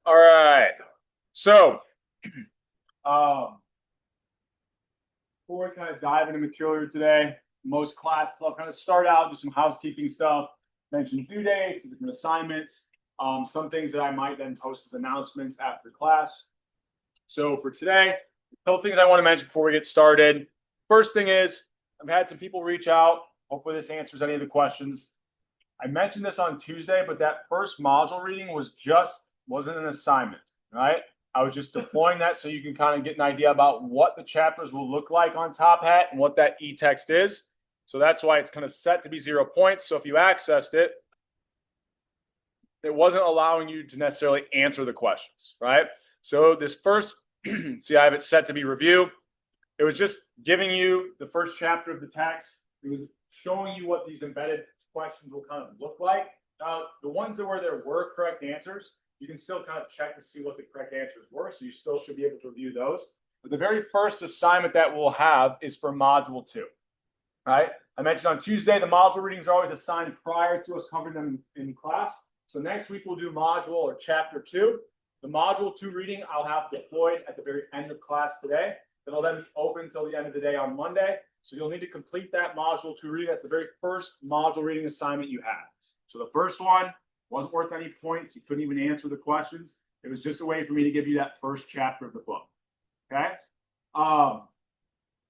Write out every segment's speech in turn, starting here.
All right. So, um, before we kind of dive into material today, most classes I'll kind of start out with some housekeeping stuff, mention due dates, different assignments, some things that I might then post as announcements after class. So for today, a couple things I want to mention before we get started. First thing is, I've had some people reach out. Hopefully this answers any of the questions. I mentioned this on Tuesday, but that first module reading wasn't an assignment, right? I was just deploying that so you can kind of get an idea about what the chapters will look like on Top Hat and what that e-text is. So that's why it's kind of set to be 0 points. So if you accessed it, it wasn't allowing you to necessarily answer the questions, right? So this first, see, I have it set to be review. It was just giving you the first chapter of the text. It was showing you what these embedded questions will kind of look like. The ones that there were correct answers, you can still kind of check to see what the correct answers were. So you still should be able to review those. But the very first assignment that we'll have is for module 2. Right? I mentioned on Tuesday, the module readings are always assigned prior to us covering them in class. So next week we'll do module or chapter 2. The module 2 reading I'll have deployed at the very end of class today. It'll then be open until the end of the day on Monday. So you'll need to complete that module 2 reading. That's the very first module reading assignment you have. So the first one wasn't worth any points. You couldn't even answer the questions. It was just a way for me to give you that first chapter of the book. Okay.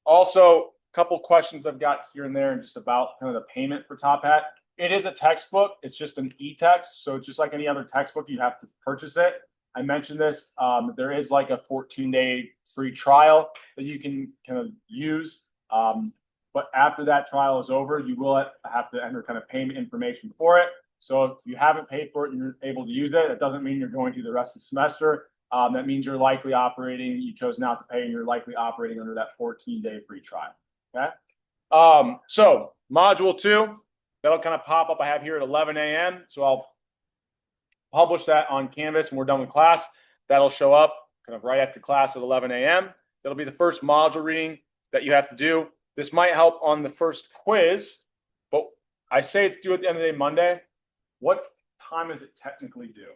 Also, a couple questions I've got here and there and just about kind of the payment for Top Hat. It is a textbook. It's just an e-text. So just like any other textbook, you have to purchase it. I mentioned this. There is like a 14-day free trial that you can kind of use. But after that trial is over, you will have to enter kind of payment information for it. So if you haven't paid for it and you're able to use it, that doesn't mean you're going through the rest of the semester. That means you're likely operating, you chose not to pay, and you're likely operating under that 14-day free trial. Okay. So module 2, that'll kind of pop up. I have here at 11 a.m. So I'll publish that on Canvas when we're done with class. That'll show up kind of right after class at 11 a.m. That'll be the first module reading that you have to do. This might help on the first quiz, but I say it's due at the end of the day Monday. What time is it technically due?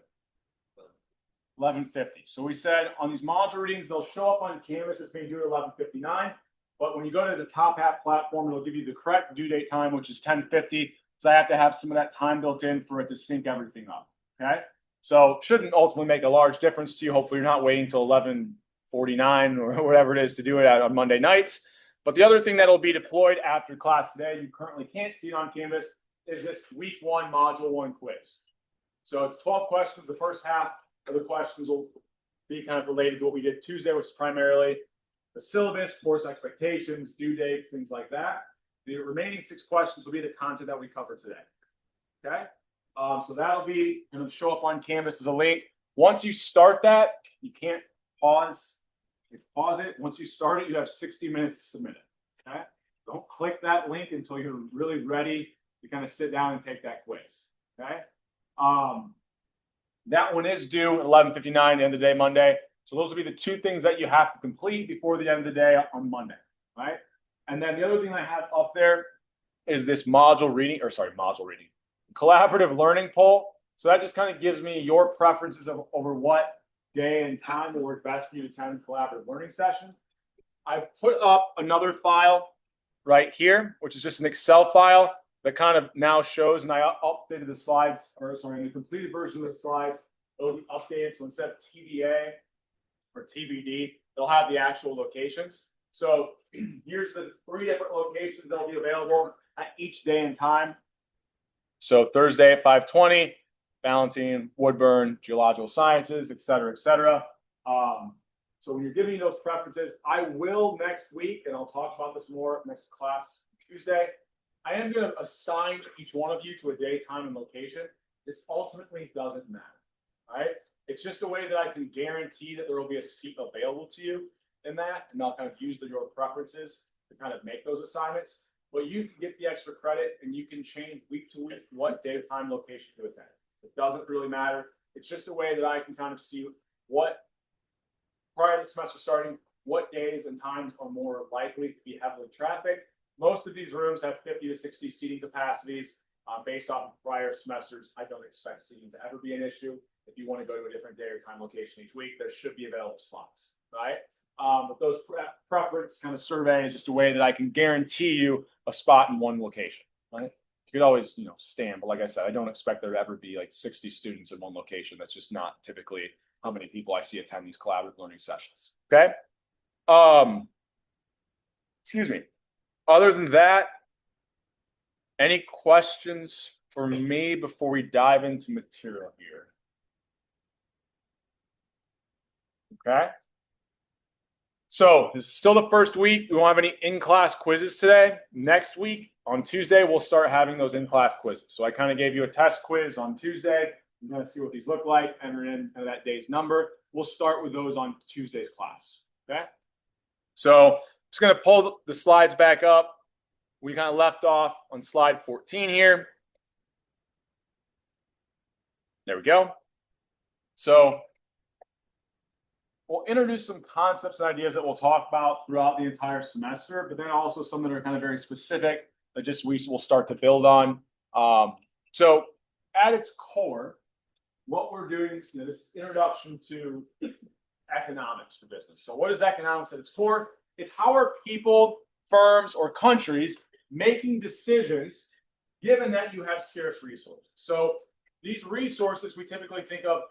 11:50. So we said on these module readings, they'll show up on Canvas as being due at 11:59. But when you go to the Top Hat platform, it'll give you the correct due date time, which is 10:50. So I have to have some of that time built in for it to sync everything up. Okay. So shouldn't ultimately make a large difference to you. Hopefully, you're not waiting until 11:49 or whatever it is to do it on Monday nights. But the other thing that'll be deployed after class today, you currently can't see it on Canvas, is this week 1 module 1 quiz. So it's 12 questions. The first half of the questions will be kind of related to what we did Tuesday, which is primarily the syllabus, course expectations, due dates, things like that. The remaining 6 questions will be the content that we cover today. Okay. So that'll be going to show up on Canvas as a link. Once you start that, you can't pause. You pause it. Once you start it, you have 60 minutes to submit it. Okay. Don't click that link until you're really ready to kind of sit down and take that quiz. Okay. That one is due at 11:59, end of the day, Monday. So those will be the 2 things that you have to complete before the end of the day on Monday, right? And then the other thing I have up there is this module reading, collaborative learning poll. So that just kind of gives me your preferences over what day and time will work best for you to attend a collaborative learning session. I put up another file right here, which is just an Excel file that kind of now shows, and I updated the slides, in the completed version of the slides, it'll be updated. So instead of TBA or TBD, they'll have the actual locations. So here's the 3 different locations that'll be available at each day and time. So Thursday at 5:20, Ballantine, Woodburn, Geological Sciences, et cetera, et cetera. So when you're giving me those preferences, I will next week, and I'll talk about this more next class Tuesday. I am going to assign each one of you to a day, time, and location. This ultimately doesn't matter, right? It's just a way that I can guarantee that there will be a seat available to you in that, and I'll kind of use your preferences to kind of make those assignments. But you can get the extra credit, and you can change week to week what day, time, location to attend. It doesn't really matter. It's just a way that I can kind of see what, prior to the semester starting, what days and times are more likely to be heavily trafficked. Most of these rooms have 50 to 60 seating capacities. Based off of prior semesters, I don't expect seating to ever be an issue. If you want to go to a different day or time location each week, there should be available slots, right? But those preference kind of survey is just a way that I can guarantee you a spot in one location, right? You could always, stand, but like I said, I don't expect there to ever be like 60 students in one location. That's just not typically how many people I see attend these collaborative learning sessions. Okay. Excuse me. Other than that, any questions for me before we dive into material here? Okay. So this is still the first week. We won't have any in-class quizzes today. Next week, on Tuesday, we'll start having those in-class quizzes. So I kind of gave you a test quiz on Tuesday. You're going to see what these look like, enter in that day's number. We'll start with those on Tuesday's class. Okay. So I'm just going to pull the slides back up. We kind of left off on slide 14 here. There we go. So we'll introduce some concepts and ideas that we'll talk about throughout the entire semester, but then also some that are kind of very specific that just we will start to build on. So at its core, what we're doing is this introduction to economics for business. So what is economics at its core? It's how are people, firms, or countries making decisions given that you have scarce resources. So these resources we typically think of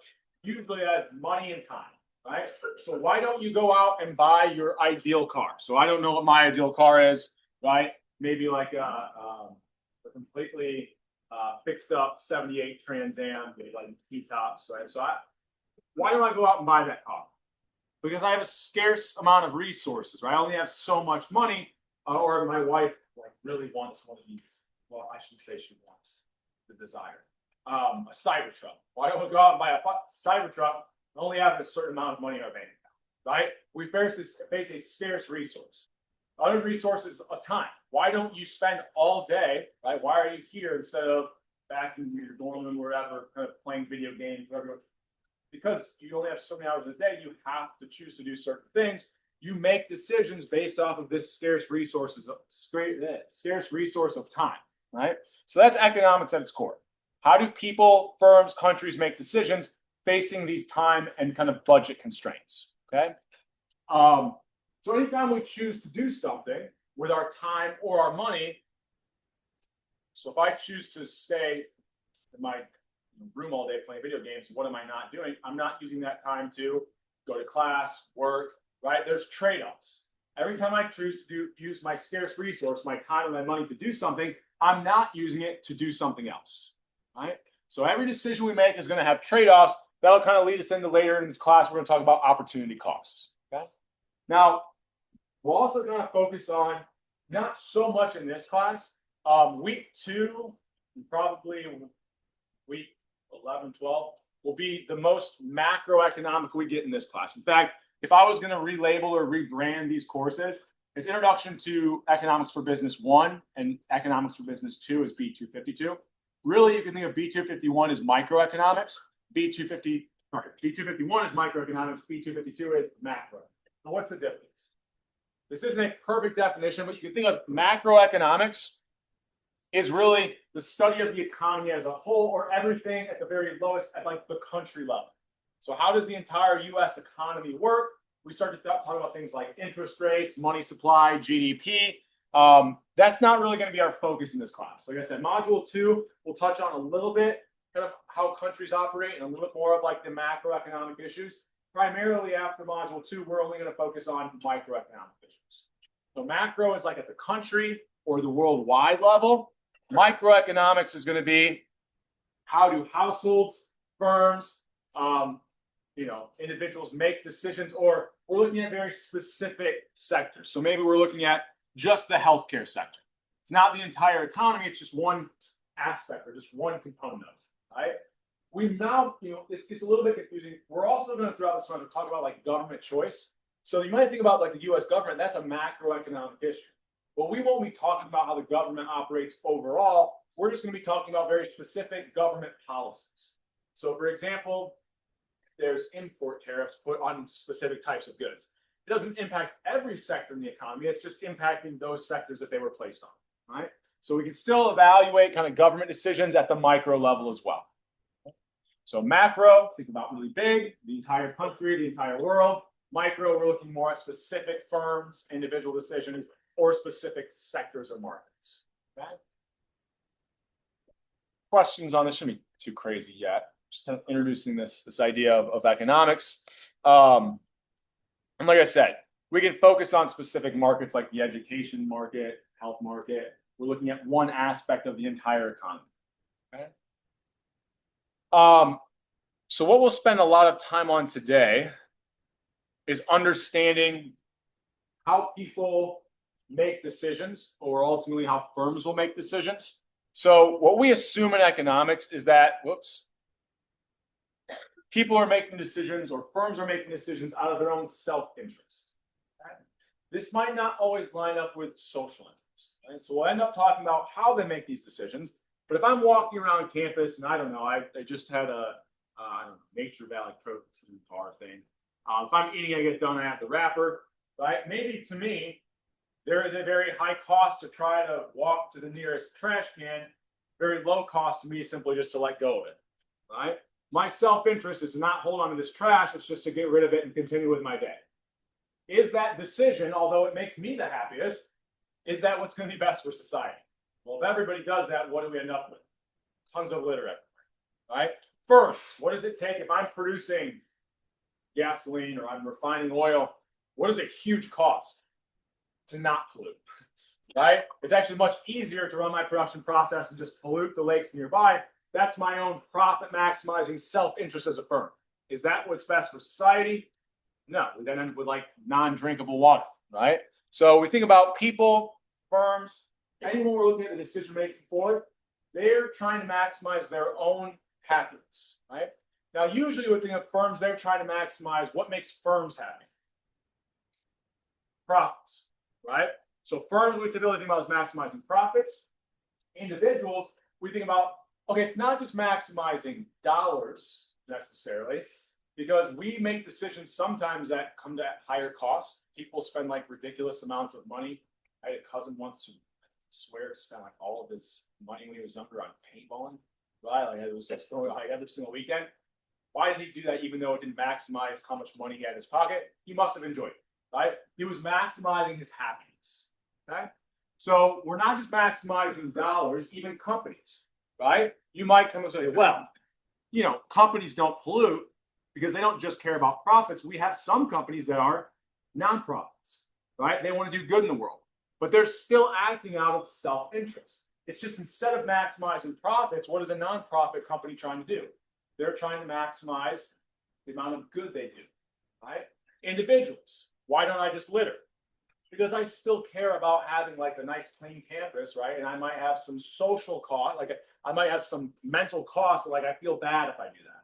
usually as money and time, right? So why don't you go out and buy your ideal car? So I don't know what my ideal car is, right? Maybe like a completely fixed up 78 Trans Am, maybe like T-tops, right? So why don't I go out and buy that car? Because I have a scarce amount of resources, right? I only have so much money, or my wife really wants one of these. Well, I should say she wants the desire. A Cybertruck. Why don't we go out and buy a Cybertruck and only have a certain amount of money in our bank account, right? We face a scarce resource. Other resources of time. Why don't you spend all day, right? Why are you here instead of back in your dorm room or wherever, kind of playing video games, whatever? Because you only have so many hours in a day, you have to choose to do certain things. You make decisions based off of this scarce resource of time, right? So that's economics at its core. How do people, firms, countries make decisions facing these time and kind of budget constraints? Okay. So anytime we choose to do something with our time or our money, so if I choose to stay in my room all day playing video games, what am I not doing? I'm not using that time to go to class, work, right? There's trade-offs. Every time I choose to use my scarce resource, my time and my money to do something, I'm not using it to do something else, right? So every decision we make is going to have trade-offs. That'll kind of lead us into later in this class. We're going to talk about opportunity costs, okay? Now, we'll also kind of focus on, not so much in this class, week 2, probably week 11, 12, will be the most macroeconomic we get in this class. In fact, if I was going to relabel or rebrand these courses, it's Introduction to Economics for Business 1 and Economics for Business 2 is B252. Really, you can think of B251 as microeconomics, B251 is microeconomics, B252 is macro. Now, what's the difference? This isn't a perfect definition, but you can think of macroeconomics is really the study of the economy as a whole, or everything at the very lowest at like the country level. So how does the entire US economy work? We start to talk about things like interest rates, money supply, GDP. That's not really going to be our focus in this class. Like I said, module 2, we'll touch on a little bit kind of how countries operate and a little bit more of like the macroeconomic issues. Primarily after module 2, we're only going to focus on microeconomic issues. So macro is like at the country or the worldwide level. Microeconomics is going to be how do households, firms, individuals make decisions, or we're looking at very specific sectors. So maybe we're looking at just the healthcare sector. It's not the entire economy. It's just one aspect or just one component of it, right? We now, it's a little bit confusing. We're also going to, throughout this semester, talk about like government choice. So you might think about like the U.S. government. That's a macroeconomic issue. But we won't be talking about how the government operates overall. We're just going to be talking about very specific government policies. So, for example, there's import tariffs put on specific types of goods. It doesn't impact every sector in the economy. It's just impacting those sectors that they were placed on, right? So we can still evaluate kind of government decisions at the micro level as well. So macro, think about really big, the entire country, the entire world. Micro, we're looking more at specific firms, individual decisions, or specific sectors or markets. Okay? Questions on this shouldn't be too crazy yet. Just kind of introducing this idea of economics. And like I said, we can focus on specific markets like the education market, health market. We're looking at one aspect of the entire economy. Okay. So what we'll spend a lot of time on today is understanding how people make decisions, or ultimately how firms will make decisions. So what we assume in economics is that, people are making decisions, or firms are making decisions out of their own self-interest. Okay? This might not always line up with social interest. Right? So we'll end up talking about how they make these decisions. But if I'm walking around campus and I don't know, I just had a Nature Valley protein bar thing. If I'm eating, I get done, I have the wrapper, right? Maybe to me, there is a very high cost to try to walk to the nearest trash can, very low cost to me simply just to let go of it, right? My self-interest is to not hold on to this trash, it's just to get rid of it and continue with my day. Is that decision, although it makes me the happiest, is that what's going to be best for society? Well, if everybody does that, what do we end up with? Tons of litter everywhere, right? First, what does it take if I'm producing gasoline or I'm refining oil? What is a huge cost to not pollute, right? It's actually much easier to run my production process and just pollute the lakes nearby. That's my own profit maximizing self-interest as a firm. Is that what's best for society? No, we then end up with like non-drinkable water, right? So we think about people, firms, anyone we're looking at the decision making for, they're trying to maximize their own happiness, right? Now, usually we think of firms, they're trying to maximize what makes firms happy. Profits, right? So firms we typically think about as maximizing profits. Individuals, we think about, okay, it's not just maximizing dollars necessarily, because we make decisions sometimes that come at higher costs. People spend like ridiculous amounts of money. I had a cousin once who swear spent like all of his money when he was younger on paintballing. Right? Like it was just throwing like every single weekend. Why did he do that even though it didn't maximize how much money he had in his pocket? He must have enjoyed it, right? He was maximizing his happiness. Okay. So we're not just maximizing dollars, even companies, right? You might come and say, well, you know, companies don't pollute because they don't just care about profits. We have some companies that are nonprofits, right? They want to do good in the world, but they're still acting out of self-interest. It's just instead of maximizing profits, what is a nonprofit company trying to do? They're trying to maximize the amount of good they do, right? Individuals, why don't I just litter? Because I still care about having like a nice clean campus, right? And I might have some social cost, like I might have some mental cost, like I feel bad if I do that.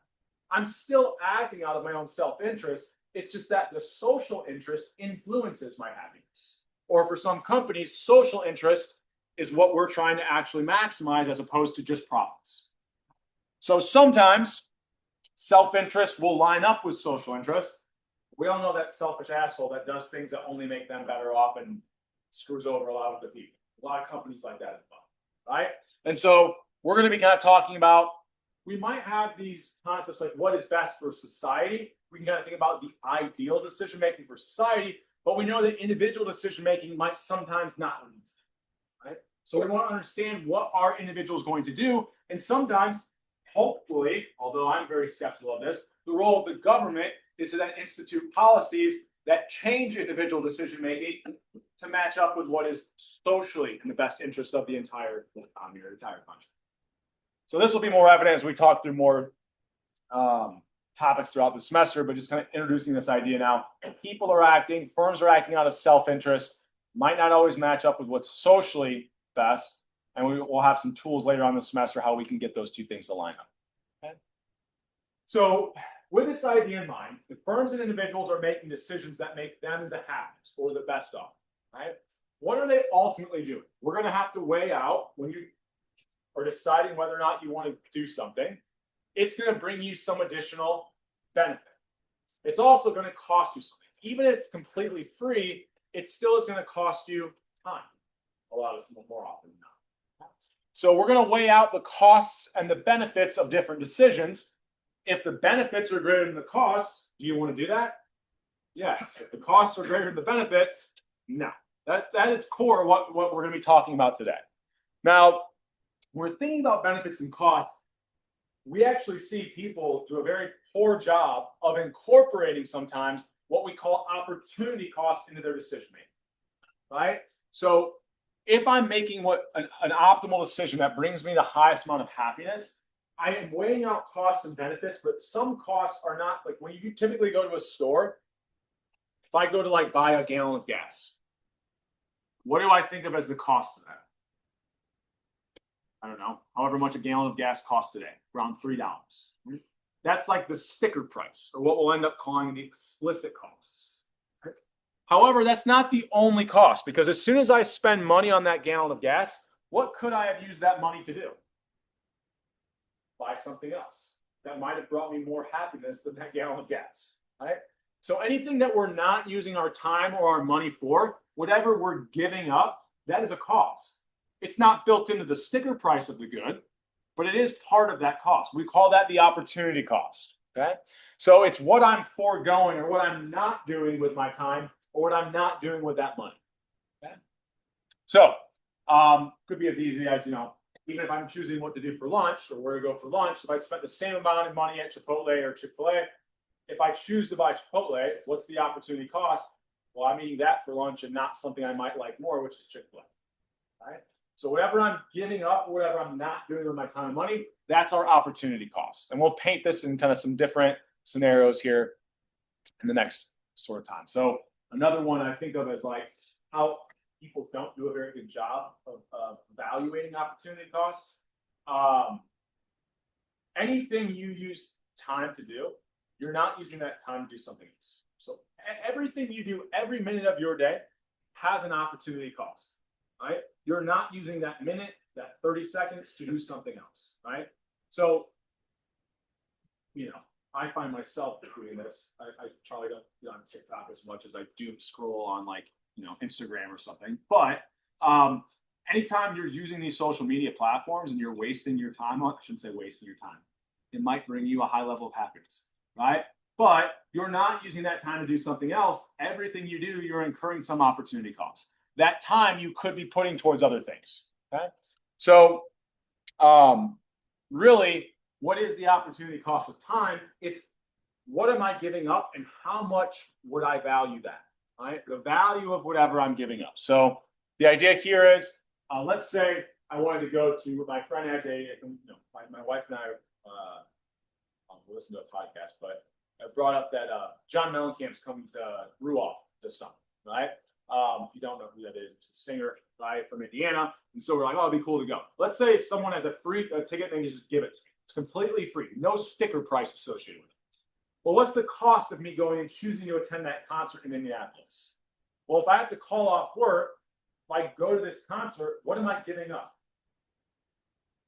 I'm still acting out of my own self-interest. It's just that the social interest influences my happiness. Or for some companies, social interest is what we're trying to actually maximize as opposed to just profits. So sometimes self-interest will line up with social interest. We all know that selfish asshole that does things that only make them better off and screws over a lot of the people. A lot of companies like that as well, right? And so we're going to be kind of talking about, we might have these concepts like what is best for society. We can kind of think about the ideal decision-making for society, but we know that individual decision-making might sometimes not lead to that, right? So we want to understand what are individuals going to do, and sometimes, hopefully, although I'm very skeptical of this, the role of the government is to then institute policies that change individual decision-making to match up with what is socially in the best interest of the entire economy or the entire country. So this will be more evident as we talk through more topics throughout the semester, but just kind of introducing this idea now. People are acting, firms are acting out of self-interest, might not always match up with what's socially best, and we will have some tools later on the semester how we can get those two things to line up. Okay? So with this idea in mind, the firms and individuals are making decisions that make them the happiest or the best off, right? What are they ultimately doing? We're going to have to weigh out when you are deciding whether or not you want to do something. It's going to bring you some additional benefit. It's also going to cost you something. Even if it's completely free, it still is going to cost you time. A lot of more often than not. So we're going to weigh out the costs and the benefits of different decisions. if the benefits are greater than the costs, do you want to do that? Yes. If the costs are greater than the benefits, no. That is core what we're going to be talking about today. Now, we're thinking about benefits and costs. We actually see people do a very poor job of incorporating sometimes what we call opportunity cost into their decision making, right? So if I'm making an optimal decision that brings me the highest amount of happiness, I am weighing out costs and benefits, but some costs are not, like when you typically go to a store, if I go to like buy a gallon of gas, what do I think of as the cost of that? I don't know, however much a gallon of gas costs today, around $3. That's like the sticker price, or what we'll end up calling the explicit costs. However, that's not the only cost, because as soon as I spend money on that gallon of gas, what could I have used that money to do? Buy something else that might have brought me more happiness than that gallon of gas, right? So anything that we're not using our time or our money for, whatever we're giving up, that is a cost. It's not built into the sticker price of the good, but it is part of that cost. We call that the opportunity cost, okay? So it's what I'm foregoing or what I'm not doing with my time or what I'm not doing with that money, okay? So could be as easy as, even if I'm choosing what to do for lunch or where to go for lunch, if I spent the same amount of money at Chipotle or Chick-fil-A, if I choose to buy Chipotle, what's the opportunity cost? Well, I'm eating that for lunch and not something I might like more, which is Chick-fil-A, right? So whatever I'm giving up, whatever I'm not doing with my time and money, that's our opportunity cost. And we'll paint this in kind of some different scenarios here in the next sort of time. So another one I think of as like how people don't do a very good job of evaluating opportunity costs. Anything you use time to do, you're not using that time to do something else. So everything you do every minute of your day has an opportunity cost, right? You're not using that minute, that 30 seconds to do something else, right? So, I find myself doing this. I probably don't get on TikTok as much as I do scroll on Instagram or something. But anytime you're using these social media platforms and you're wasting your time on, I shouldn't say wasting your time. It might bring you a high level of happiness, right? But you're not using that time to do something else. Everything you do, you're incurring some opportunity cost. That time you could be putting towards other things, okay? So really, what is the opportunity cost of time? It's what am I giving up and how much would I value that, right? The value of whatever I'm giving up. So the idea here is, let's say I wanted to go to, my friend has my wife and I we'll listen to a podcast, but I brought up that John Mellencamp's coming to Ruoff this summer, right? If you don't know who that is, it's a singer, right, from Indiana. And so we're like, oh, it'd be cool to go. Let's say someone has a free ticket and they just give it to me. It's completely free, no sticker price associated with it. Well, what's the cost of me going and choosing to attend that concert in Indianapolis? Well, if I have to call off work, if I go to this concert, what am I giving up?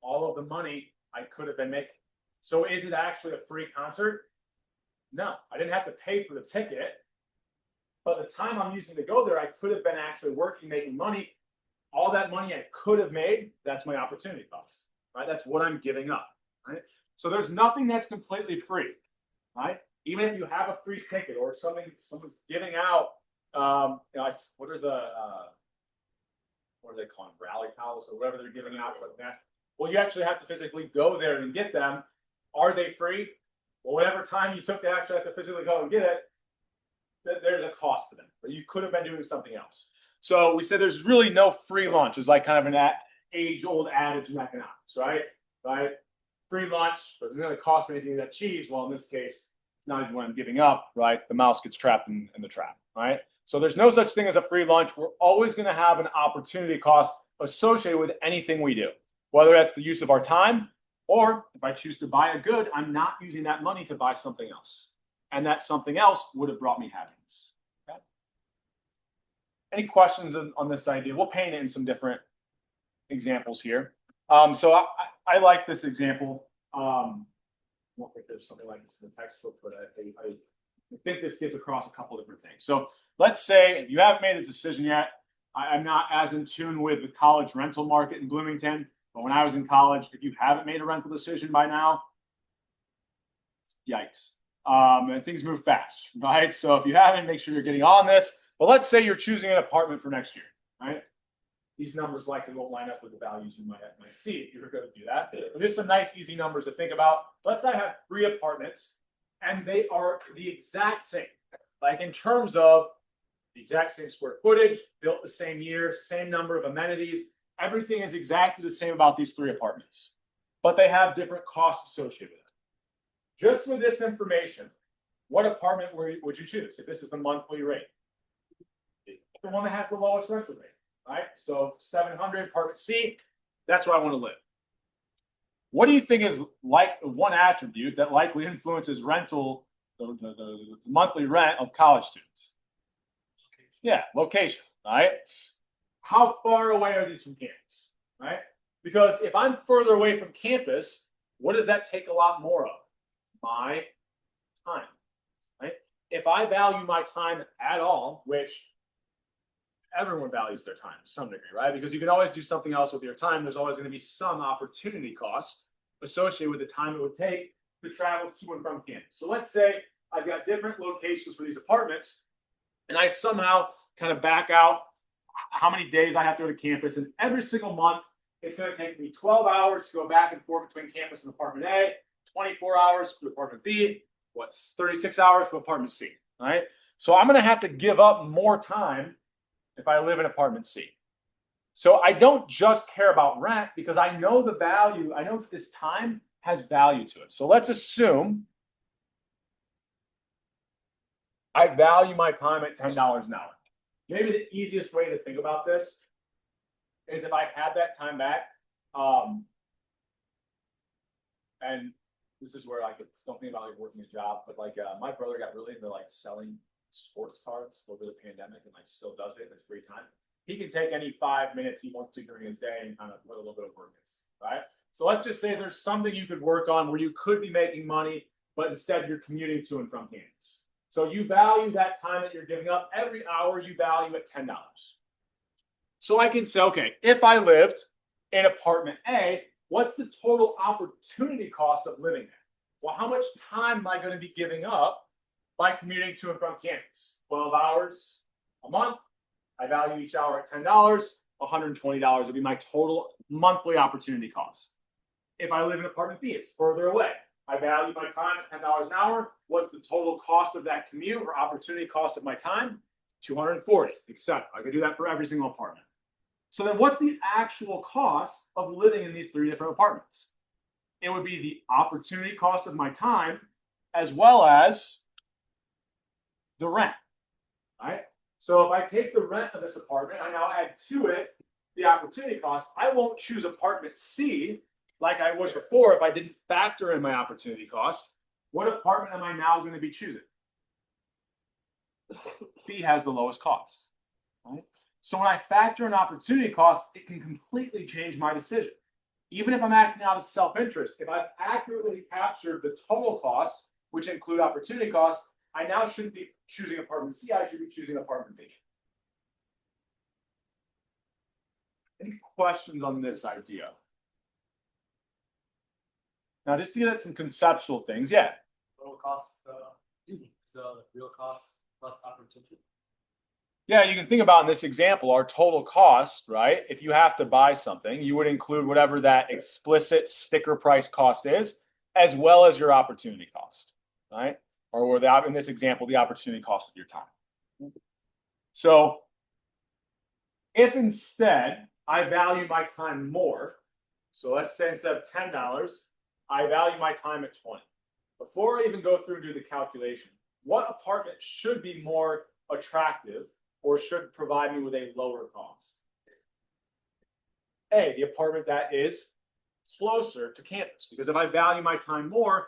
All of the money I could have been making. So is it actually a free concert? No, I didn't have to pay for the ticket. But the time I'm using to go there, I could have been actually working, making money. All that money I could have made, that's my opportunity cost, right? That's what I'm giving up, right? So there's nothing that's completely free, right? Even if you have a free ticket or someone's giving out, what are they calling, rally towels or whatever they're giving out like that. Well, you actually have to physically go there and get them. Are they free? Well, whatever time you took to actually have to physically go and get it, there's a cost to them, but you could have been doing something else. So we said there's really no free lunch. It's like kind of an age-old adage in economics, right? Free lunch, but it's going to cost me anything that cheese. Well, in this case, it's not even what I'm giving up, right? The mouse gets trapped in the trap, right? So there's no such thing as a free lunch. We're always going to have an opportunity cost associated with anything we do, whether that's the use of our time, or if I choose to buy a good, I'm not using that money to buy something else. And that something else would have brought me happiness. Okay? Any questions on this idea? We'll paint it in some different examples here. So I like this example. I don't think there's something like this in the textbook, but I think this gets across a couple different things. So let's say you haven't made the decision yet. I'm not as in tune with the college rental market in Bloomington, but when I was in college, if you haven't made a rental decision by now, Yikes. And things move fast, right? So if you haven't, make sure you're getting on this. But let's say you're choosing an apartment for next year, right? These numbers likely won't line up with the values you might see if you're going to do that. But just some nice, easy numbers to think about. Let's say I have 3 apartments, and they are the exact same. Like in terms of the exact same square footage, built the same year, same number of amenities. Everything is exactly the same about these 3 apartments, but they have different costs associated with it. Just with this information, what apartment would you choose if this is the monthly rate? The one that has the lowest rental rate, right? So 700 apartment C, that's where I want to live. What do you think is like one attribute that likely influences rental, the monthly rent of college students? Yeah, location, right? How far away are these from campus, right? Because if I'm further away from campus, what does that take a lot more of? My time, right? If I value my time at all, which everyone values their time to some degree, right? Because you can always do something else with your time. There's always going to be some opportunity cost associated with the time it would take to travel to and from campus. So let's say I've got different locations for these apartments, and I somehow kind of back out how many days I have to go to campus. And every single month, it's going to take me 12 hours to go back and forth between campus and apartment A, 24 hours for apartment B, 36 hours for apartment C, right? So I'm going to have to give up more time if I live in apartment C. So I don't just care about rent because I know the value. I know that this time has value to it. So let's assume I value my time at $10 an hour. Maybe the easiest way to think about this is if I had that time back, and this is where I don't think about like working a job, but like my brother got really into like selling sports cards over the pandemic and like still does it in his free time. He can take any 5 minutes he wants to during his day and kind of put a little bit of work in, right? So let's just say there's something you could work on where you could be making money, but instead you're commuting to and from campus. So you value that time that you're giving up. Every hour you value at $10. So I can say, okay, if I lived in apartment A, what's the total opportunity cost of living there? Well, how much time am I going to be giving up by commuting to and from campus? 12 hours a month. I value each hour at $10. $120 would be my total monthly opportunity cost. If I live in apartment B, it's further away. I value my time at $10 an hour. What's the total cost of that commute or opportunity cost of my time? $240, etc. I could do that for every single apartment. So then what's the actual cost of living in these 3 different apartments? It would be the opportunity cost of my time as well as the rent, right? So if I take the rent of this apartment, I now add to it the opportunity cost. I won't choose apartment C like I was before if I didn't factor in my opportunity cost. What apartment am I now going to be choosing? B has the lowest cost, right? So when I factor in opportunity cost, it can completely change my decision. Even if I'm acting out of self-interest, if I've accurately captured the total costs, which include opportunity costs, I now shouldn't be choosing apartment C, I should be choosing apartment B. Any questions on this idea? Now, just to get at some conceptual things, yeah. Total cost, the real cost plus opportunity. Yeah, you can think about in this example, our total cost, right? If you have to buy something, you would include whatever that explicit sticker price cost is, as well as your opportunity cost, right? Or without, in this example, the opportunity cost of your time. So if instead I value my time more, so let's say instead of $10, I value my time at 20. Before I even go through and do the calculation, what apartment should be more attractive or should provide me with a lower cost? A, the apartment that is closer to campus. Because if I value my time more,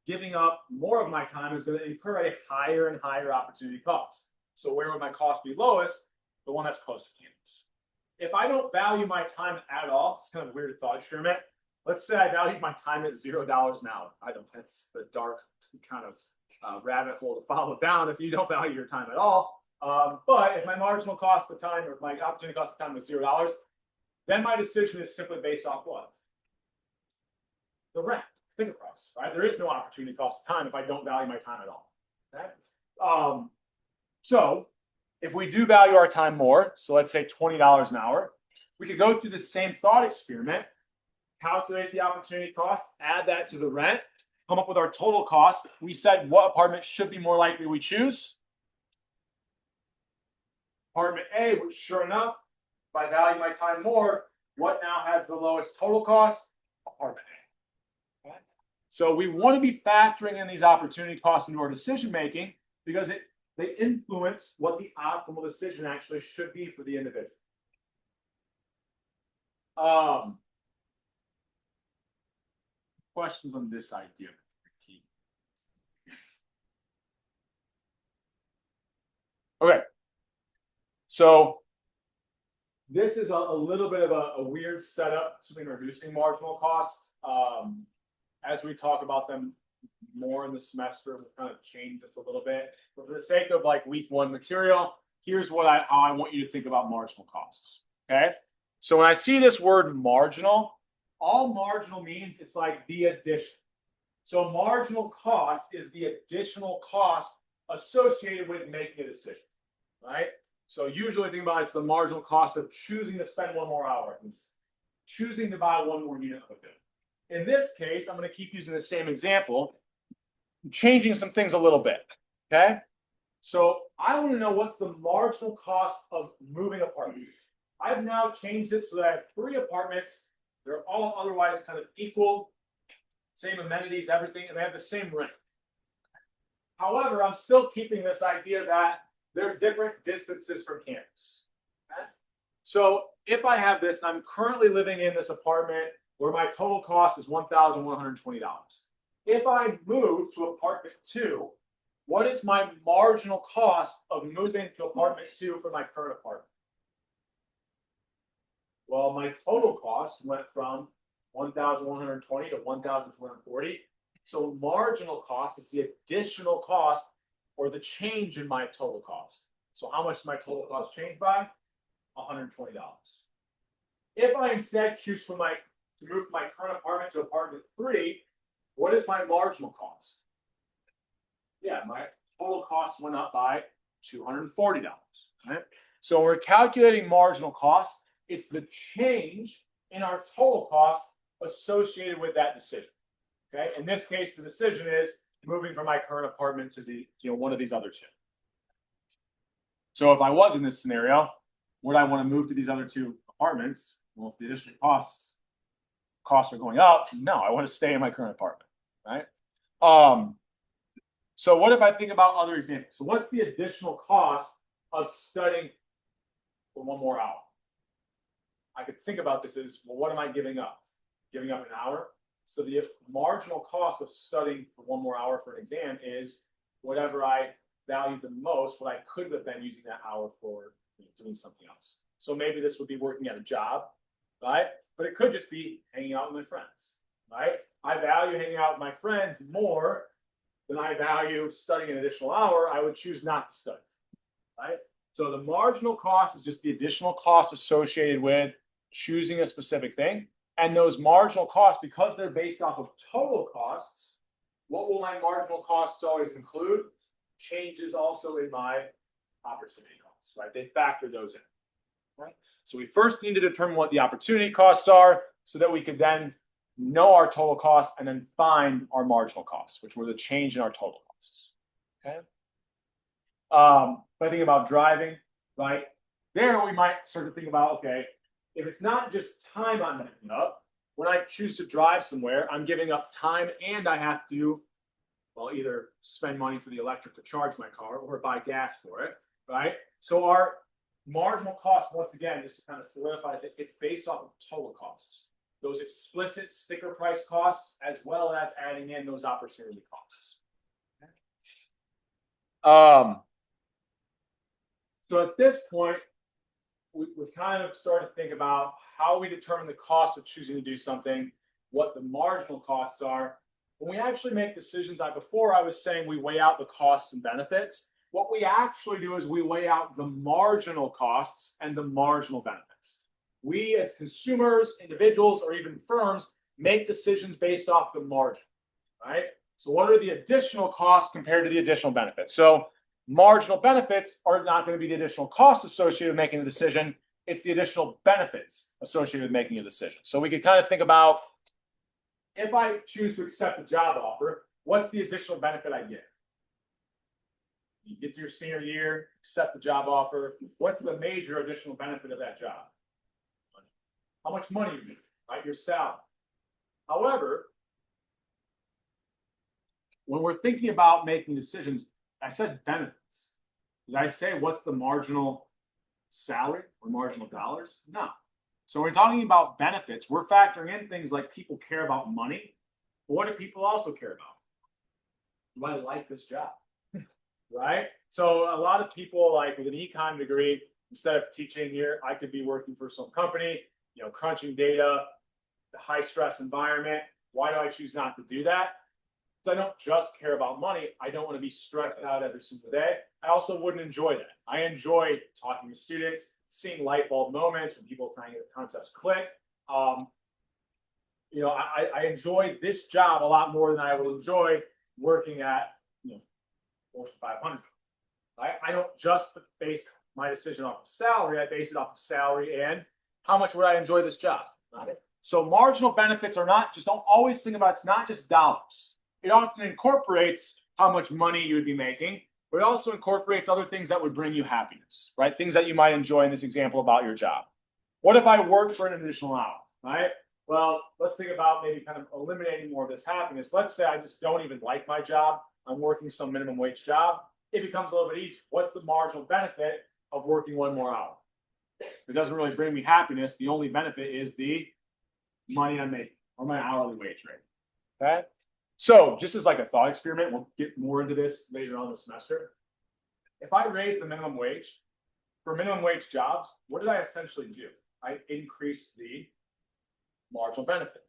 giving up more of my time is going to incur a higher and higher opportunity cost. So where would my cost be lowest? The one that's close to campus. If I don't value my time at all, it's kind of a weird thought experiment. Let's say I value my time at $0 an hour. I don't, that's the dark kind of rabbit hole to follow down if you don't value your time at all. But if my marginal cost of time or my opportunity cost of time was $0, then my decision is simply based off what? The rent, sticker price, right? There is no opportunity cost of time if I don't value my time at all. Okay? So if we do value our time more, so let's say $20 an hour, we could go through the same thought experiment, calculate the opportunity cost, add that to the rent, come up with our total cost. We said what apartment should be more likely we choose. Apartment A, which sure enough, if I value my time more, what now has the lowest total cost? Apartment A. Okay? So we want to be factoring in these opportunity costs into our decision making because they influence what the optimal decision actually should be for the individual. Questions on this idea? Okay. So this is a little bit of a weird setup to reducing marginal costs. As we talk about them more in the semester, we'll kind of change this a little bit. But for the sake of like week one material, here's how I want you to think about marginal costs. Okay. So when I see this word marginal, all marginal means it's like the addition. So marginal cost is the additional cost associated with making a decision, right? So usually think about it's the marginal cost of choosing to spend one more hour, choosing to buy one more unit of a good. In this case, I'm going to keep using the same example, changing some things a little bit, okay? So I want to know what's the marginal cost of moving apartments. I've now changed it so that I have 3 apartments. They're all otherwise kind of equal, same amenities, everything, and they have the same rent. However, I'm still keeping this idea that they're different distances from campus. Okay? So if I have this, I'm currently living in this apartment where my total cost is $1,120. If I move to apartment 2, what is my marginal cost of moving to apartment 2 for my current apartment? Well, my total cost went from $1,120 to $1,240. So marginal cost is the additional cost or the change in my total cost. So how much does my total cost change by? $120. If I instead choose to move from my current apartment to apartment 3, what is my marginal cost? Yeah, my total cost went up by $240. Right? So we're calculating marginal cost. It's the change in our total cost associated with that decision. Okay. In this case, the decision is moving from my current apartment to one of these other 2. So if I was in this scenario, would I want to move to these other 2 apartments? Well, if the additional costs are going up, no, I want to stay in my current apartment, right? So what if I think about other examples? So what's the additional cost of studying for 1 more hour? I could think about this as, well, what am I giving up? Giving up an hour? So the marginal cost of studying for 1 more hour for an exam is whatever I valued the most, what I could have been using that hour for doing something else. So maybe this would be working at a job, right? But it could just be hanging out with my friends, right? I value hanging out with my friends more than I value studying an additional hour. I would choose not to study, right? So the marginal cost is just the additional cost associated with choosing a specific thing. And those marginal costs, because they're based off of total costs, what will my marginal costs always include? Changes also in my opportunity costs, right? They factor those in, right? So we first need to determine what the opportunity costs are so that we could then know our total costs and then find our marginal costs, which were the change in our total costs, okay? If I think about driving, right? There we might start to think about, okay, if it's not just time I'm giving up, when I choose to drive somewhere, I'm giving up time and I have to, well, either spend money for the electric to charge my car or buy gas for it, right? So our marginal cost, once again, just to kind of solidify it, it's based off of total costs. Those explicit sticker price costs, as well as adding in those opportunity costs. So at this point, we kind of start to think about how we determine the cost of choosing to do something, what the marginal costs are. When we actually make decisions, before I was saying we weigh out the costs and benefits. What we actually do is we weigh out the marginal costs and the marginal benefits. We as consumers, individuals, or even firms make decisions based off the margin. right? So what are the additional costs compared to the additional benefits? So marginal benefits are not going to be the additional cost associated with making a decision. It's the additional benefits associated with making a decision. So we could kind of think about, if I choose to accept a job offer, what's the additional benefit I get? You get to your senior year, accept the job offer. What's the major additional benefit of that job? How much money you make, right? Your salary. However, when we're thinking about making decisions, I said benefits. Did I say what's the marginal salary or marginal dollars? No. So when we're talking about benefits, we're factoring in things like people care about money. But what do people also care about? Do I like this job? Right? So a lot of people, like with an econ degree, instead of teaching here, I could be working for some company, crunching data, the high stress environment. Why do I choose not to do that? Because I don't just care about money. I don't want to be stressed out every single day. I also wouldn't enjoy that. I enjoy talking to students, seeing light bulb moments when people trying to get the concepts click. I enjoy this job a lot more than I will enjoy working at Fortune 500. I don't just base my decision off of salary. I base it off of salary and how much would I enjoy this job. Right? So marginal benefits are not just, don't always think about, it's not just dollars. It often incorporates how much money you would be making, but it also incorporates other things that would bring you happiness, right? Things that you might enjoy in this example about your job. What if I worked for an additional hour, right? Well, let's think about maybe kind of eliminating more of this happiness. Let's say I just don't even like my job. I'm working some minimum wage job. It becomes a little bit easier. What's the marginal benefit of working one more hour? It doesn't really bring me happiness. The only benefit is the money I'm making or my hourly wage rate. Okay. So just as like a thought experiment, we'll get more into this later on in the semester. If I raise the minimum wage for minimum wage jobs, what did I essentially do? I increased the marginal benefit.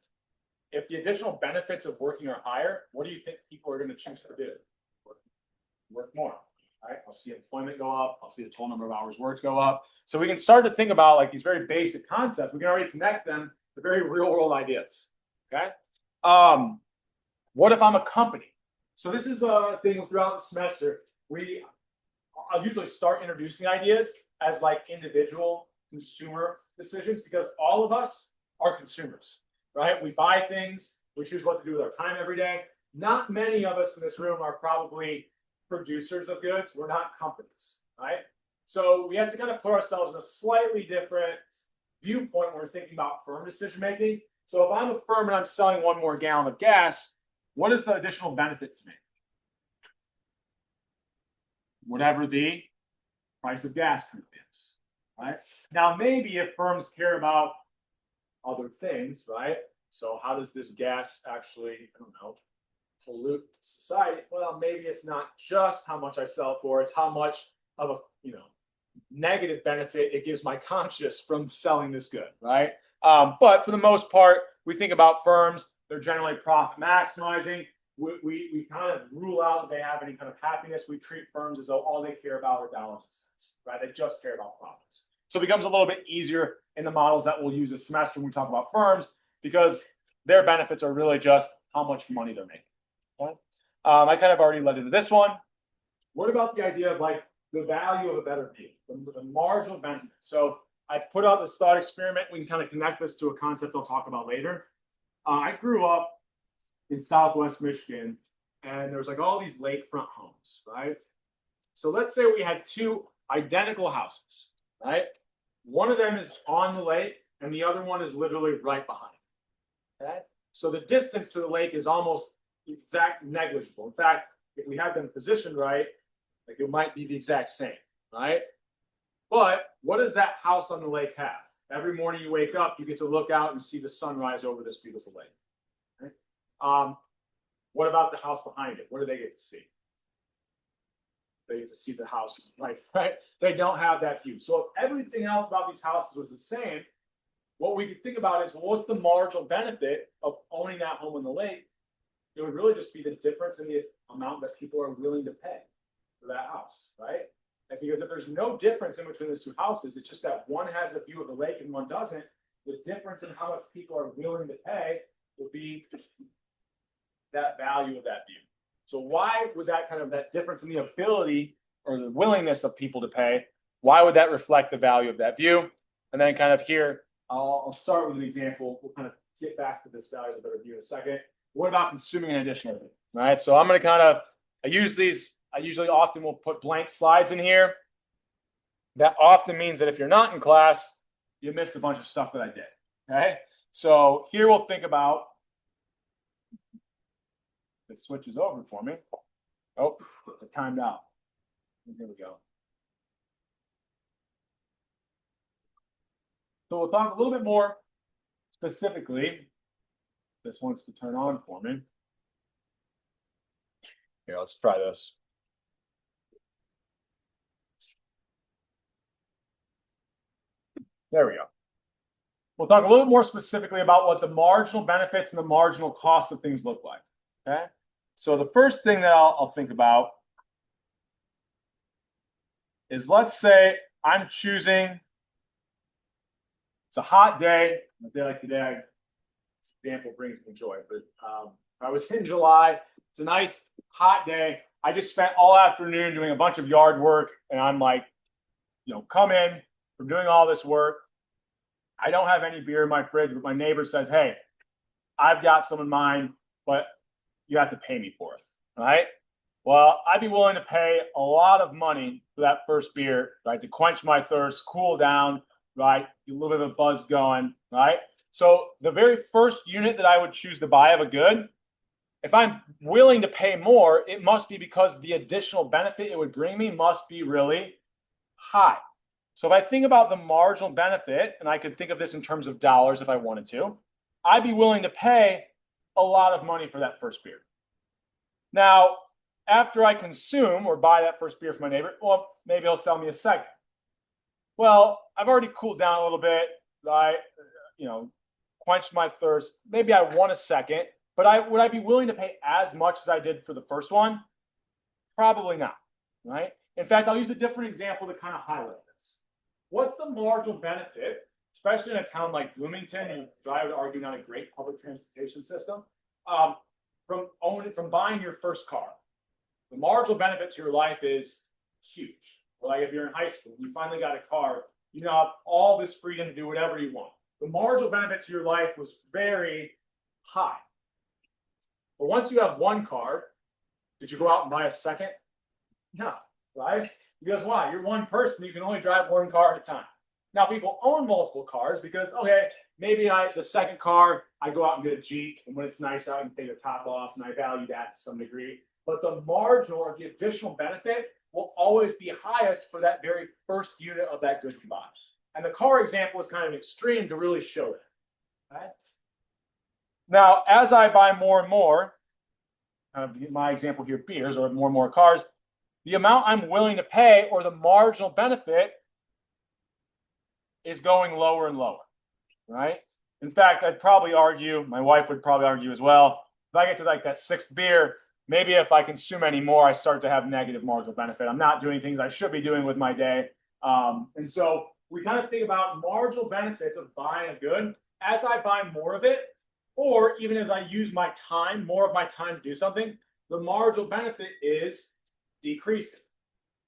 If the additional benefits of working are higher, what do you think people are going to choose to do? Work more. Right? I'll see employment go up. I'll see the total number of hours worked go up. So we can start to think about like these very basic concepts. We can already connect them to very real world ideas. Okay. What if I'm a company? So this is a thing throughout the semester. I'll usually start introducing ideas as like individual consumer decisions because all of us are consumers, right? We buy things. We choose what to do with our time every day. Not many of us in this room are probably producers of goods. We're not companies, right? So we have to kind of put ourselves in a slightly different viewpoint when we're thinking about firm decision making. So if I'm a firm and I'm selling one more gallon of gas, what is the additional benefit to me? Whatever the price of gas is, right? Now, maybe if firms care about other things, right? So how does this gas actually, I don't know, pollute society? Well, maybe it's not just how much I sell for, it's how much of a, negative benefit it gives my conscience from selling this good, right? But for the most part, we think about firms, they're generally profit maximizing. We kind of rule out that they have any kind of happiness. We treat firms as though all they care about are dollars and cents, right? They just care about profits. So it becomes a little bit easier in the models that we'll use this semester when we talk about firms because their benefits are really just how much money they're making. Okay? I kind of already led into this one. What about the idea of like the value of a better deal, the marginal benefit? So I put out this thought experiment. We can kind of connect this to a concept I'll talk about later. I grew up in Southwest Michigan, and there's like all these lakefront homes, right? So let's say we had two identical houses, right? One of them is on the lake, and the other one is literally right behind. Okay? So the distance to the lake is almost exact negligible. In fact, if we have them positioned right, like it might be the exact same, right? But what does that house on the lake have? Every morning you wake up, you get to look out and see the sunrise over this beautiful lake. Okay? What about the house behind it? What do they get to see? They get to see the house, right? They don't have that view. So if everything else about these houses was the same, what we could think about is, well, what's the marginal benefit of owning that home on the lake? It would really just be the difference in the amount that people are willing to pay for that house, right? And because if there's no difference in between those two houses, it's just that one has a view of the lake and one doesn't, the difference in how much people are willing to pay would be that value of that view. So why would that kind of that difference in the ability or the willingness of people to pay, why would that reflect the value of that view? And then kind of here, I'll start with an example. We'll kind of get back to this value of the view in a second. What about consuming an additional view? All right, so I'm going to kind of, I usually often will put blank slides in here. That often means that if you're not in class, you missed a bunch of stuff that I did. Okay, so here we'll think about, it switches over for me. Oh, it timed out. Here we go. So we'll talk a little bit more specifically. This wants to turn on for me. Here, let's try this. There we go. We'll talk a little bit more specifically about what the marginal benefits and the marginal costs of things look like. Okay. So the first thing that I'll think about is, let's say I'm choosing, it's a hot day, a day like today, this example brings me joy, but if I was in July, it's a nice hot day. I just spent all afternoon doing a bunch of yard work, and I'm like, come in from doing all this work. I don't have any beer in my fridge, but my neighbor says, hey, I've got some in mine, but you have to pay me for it. All right. Well, I'd be willing to pay a lot of money for that first beer, right? To quench my thirst, cool down, right? Get a little bit of a buzz going, right? So the very first unit that I would choose to buy of a good, if I'm willing to pay more, it must be because the additional benefit it would bring me must be really high. So if I think about the marginal benefit, and I could think of this in terms of dollars if I wanted to, I'd be willing to pay a lot of money for that first beer. Now, after I consume or buy that first beer from my neighbor, well, maybe he'll sell me a second. Well, I've already cooled down a little bit. I, quenched my thirst. Maybe I want a second, but would I be willing to pay as much as I did for the first one? Probably not, right? In fact, I'll use a different example to kind of highlight this. What's the marginal benefit, especially in a town like Bloomington, and I would argue not a great public transportation system, from buying your first car? The marginal benefit to your life is huge. Like if you're in high school, you finally got a car, you have all this freedom to do whatever you want. The marginal benefit to your life was very high. But once you have one car, did you go out and buy a second? No, right? Because why? You're one person, you can only drive one car at a time. Now people own multiple cars because, okay, maybe the second car, I go out and get a Jeep, and when it's nice out, I can take the top off, and I value that to some degree. But the marginal or the additional benefit will always be highest for that very first unit of that good you buy. And the car example is kind of extreme to really show that. Right? Now, as I buy more and more, my example here, beers or more and more cars, the amount I'm willing to pay or the marginal benefit is going lower and lower, right? In fact, I'd probably argue, my wife would probably argue as well, if I get to like that sixth beer, maybe if I consume any more, I start to have negative marginal benefit. I'm not doing things I should be doing with my day. And so we kind of think about marginal benefits of buying a good as I buy more of it, or even as I use my time, more of my time to do something, the marginal benefit is decreasing.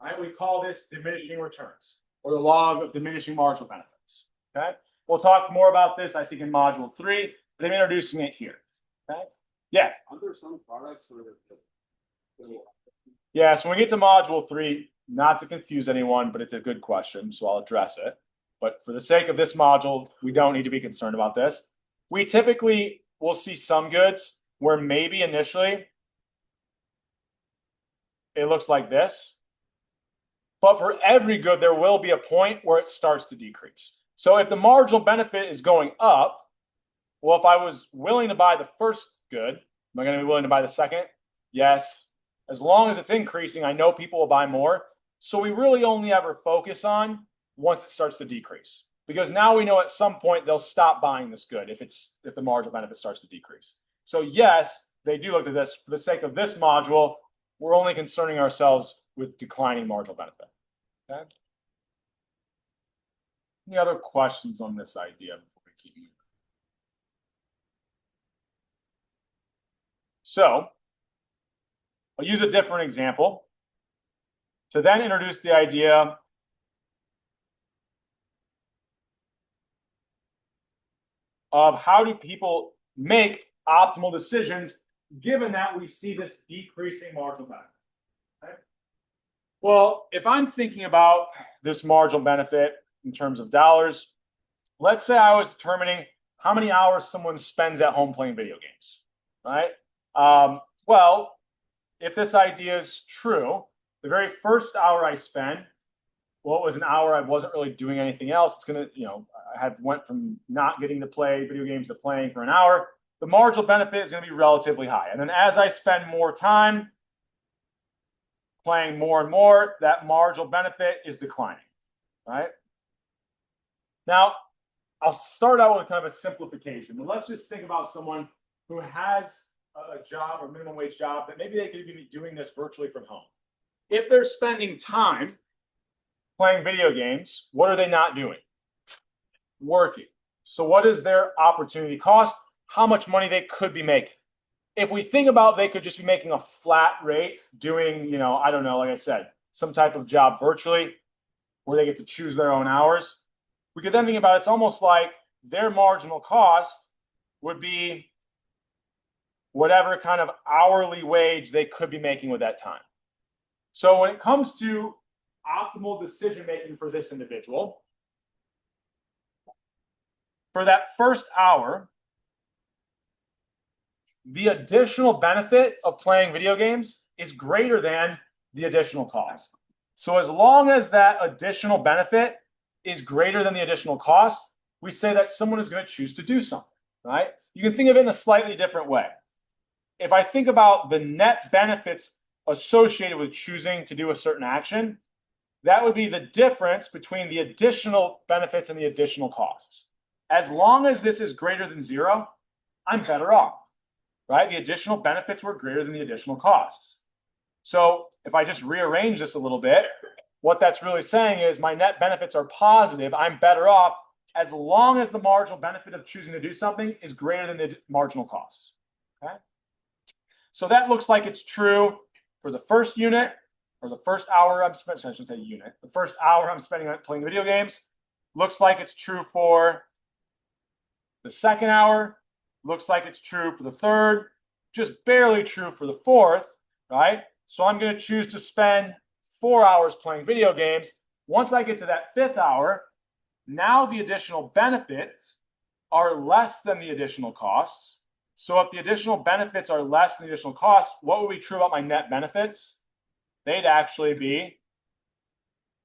Right? We call this diminishing returns, or the law of diminishing marginal benefits. Okay. We'll talk more about this, I think, in module 3, but I'm introducing it here. Okay. Yeah. Under some products where Yeah, so when we get to module 3, not to confuse anyone, but it's a good question, so I'll address it. But for the sake of this module, we don't need to be concerned about this. We typically will see some goods where maybe initially it looks like this. But for every good, there will be a point where it starts to decrease. So if the marginal benefit is going up, well, if I was willing to buy the first good, am I going to be willing to buy the second? Yes. As long as it's increasing, I know people will buy more. So we really only ever focus on once it starts to decrease. Because now we know at some point they'll stop buying this good if the marginal benefit starts to decrease. So yes, they do look at this. For the sake of this module, we're only concerning ourselves with declining marginal benefit. Okay. Any other questions on this idea before we keep moving? So I'll use a different example to then introduce the idea of how do people make optimal decisions given that we see this decreasing marginal benefit. Okay? Well, if I'm thinking about this marginal benefit in terms of dollars, let's say I was determining how many hours someone spends at home playing video games, right? Well, if this idea is true, the very first hour I spend, well, it was an hour I wasn't really doing anything else. It's gonna, I had went from not getting to play video games to playing for an hour. The marginal benefit is going to be relatively high. And then as I spend more time playing more and more, that marginal benefit is declining, right? Now, I'll start out with kind of a simplification, but let's just think about someone who has a job or minimum wage job that maybe they could be doing this virtually from home. If they're spending time playing video games, what are they not doing? Working. So what is their opportunity cost? How much money they could be making? If we think about they could just be making a flat rate doing, I don't know, like I said, some type of job virtually where they get to choose their own hours. We could then think about it's almost like their marginal cost would be whatever kind of hourly wage they could be making with that time. So when it comes to optimal decision making for this individual, for that first hour, the additional benefit of playing video games is greater than the additional cost. So as long as that additional benefit is greater than the additional cost, we say that someone is going to choose to do something, right? You can think of it in a slightly different way. If I think about the net benefits associated with choosing to do a certain action, that would be the difference between the additional benefits and the additional costs. As long as this is greater than zero, I'm better off, right? The additional benefits were greater than the additional costs. So if I just rearrange this a little bit, what that's really saying is my net benefits are positive. I'm better off as long as the marginal benefit of choosing to do something is greater than the marginal costs. Okay. So that looks like it's true for the first unit or the first hour I'm spending. I shouldn't say unit. The first hour I'm spending on playing video games. Looks like it's true for the second hour. Looks like it's true for the third. Just barely true for the fourth, right? So I'm going to choose to spend 4 hours playing video games. Once I get to that fifth hour, now the additional benefits are less than the additional costs. So if the additional benefits are less than the additional costs, what would be true about my net benefits? They'd actually be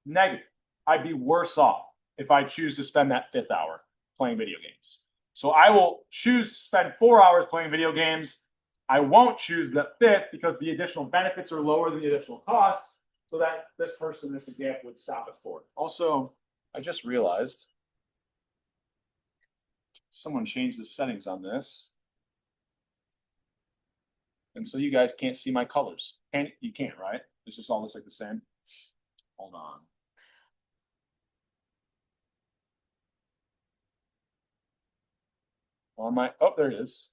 negative. I'd be worse off if I choose to spend that fifth hour playing video games. So I will choose to spend 4 hours playing video games. I won't choose the fifth because the additional benefits are lower than the additional costs. So that this person, this example would stop at 4. Also, I just realized someone changed the settings on this. And so you guys can't see my colors. You can't, right? This just all looks like the same. Hold on. On my, oh, there it is.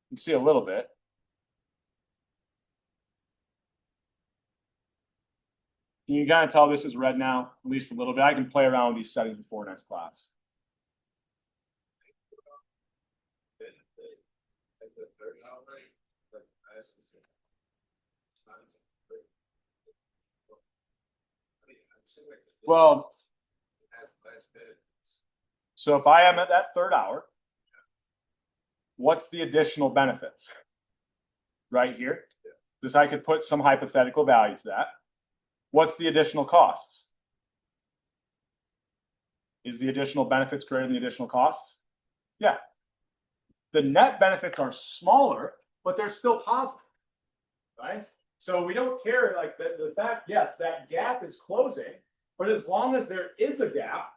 You can see a little bit. Can you kind of tell this is red now, at least a little bit? I can play around with these settings before next class. Well, so if I am at that third hour, what's the additional benefits? Right here. This I could put some hypothetical value to that. What's the additional costs? Is the additional benefits greater than the additional costs? Yeah. The net benefits are smaller, but they're still positive, right? So we don't care, like the fact, yes, that gap is closing, but as long as there is a gap,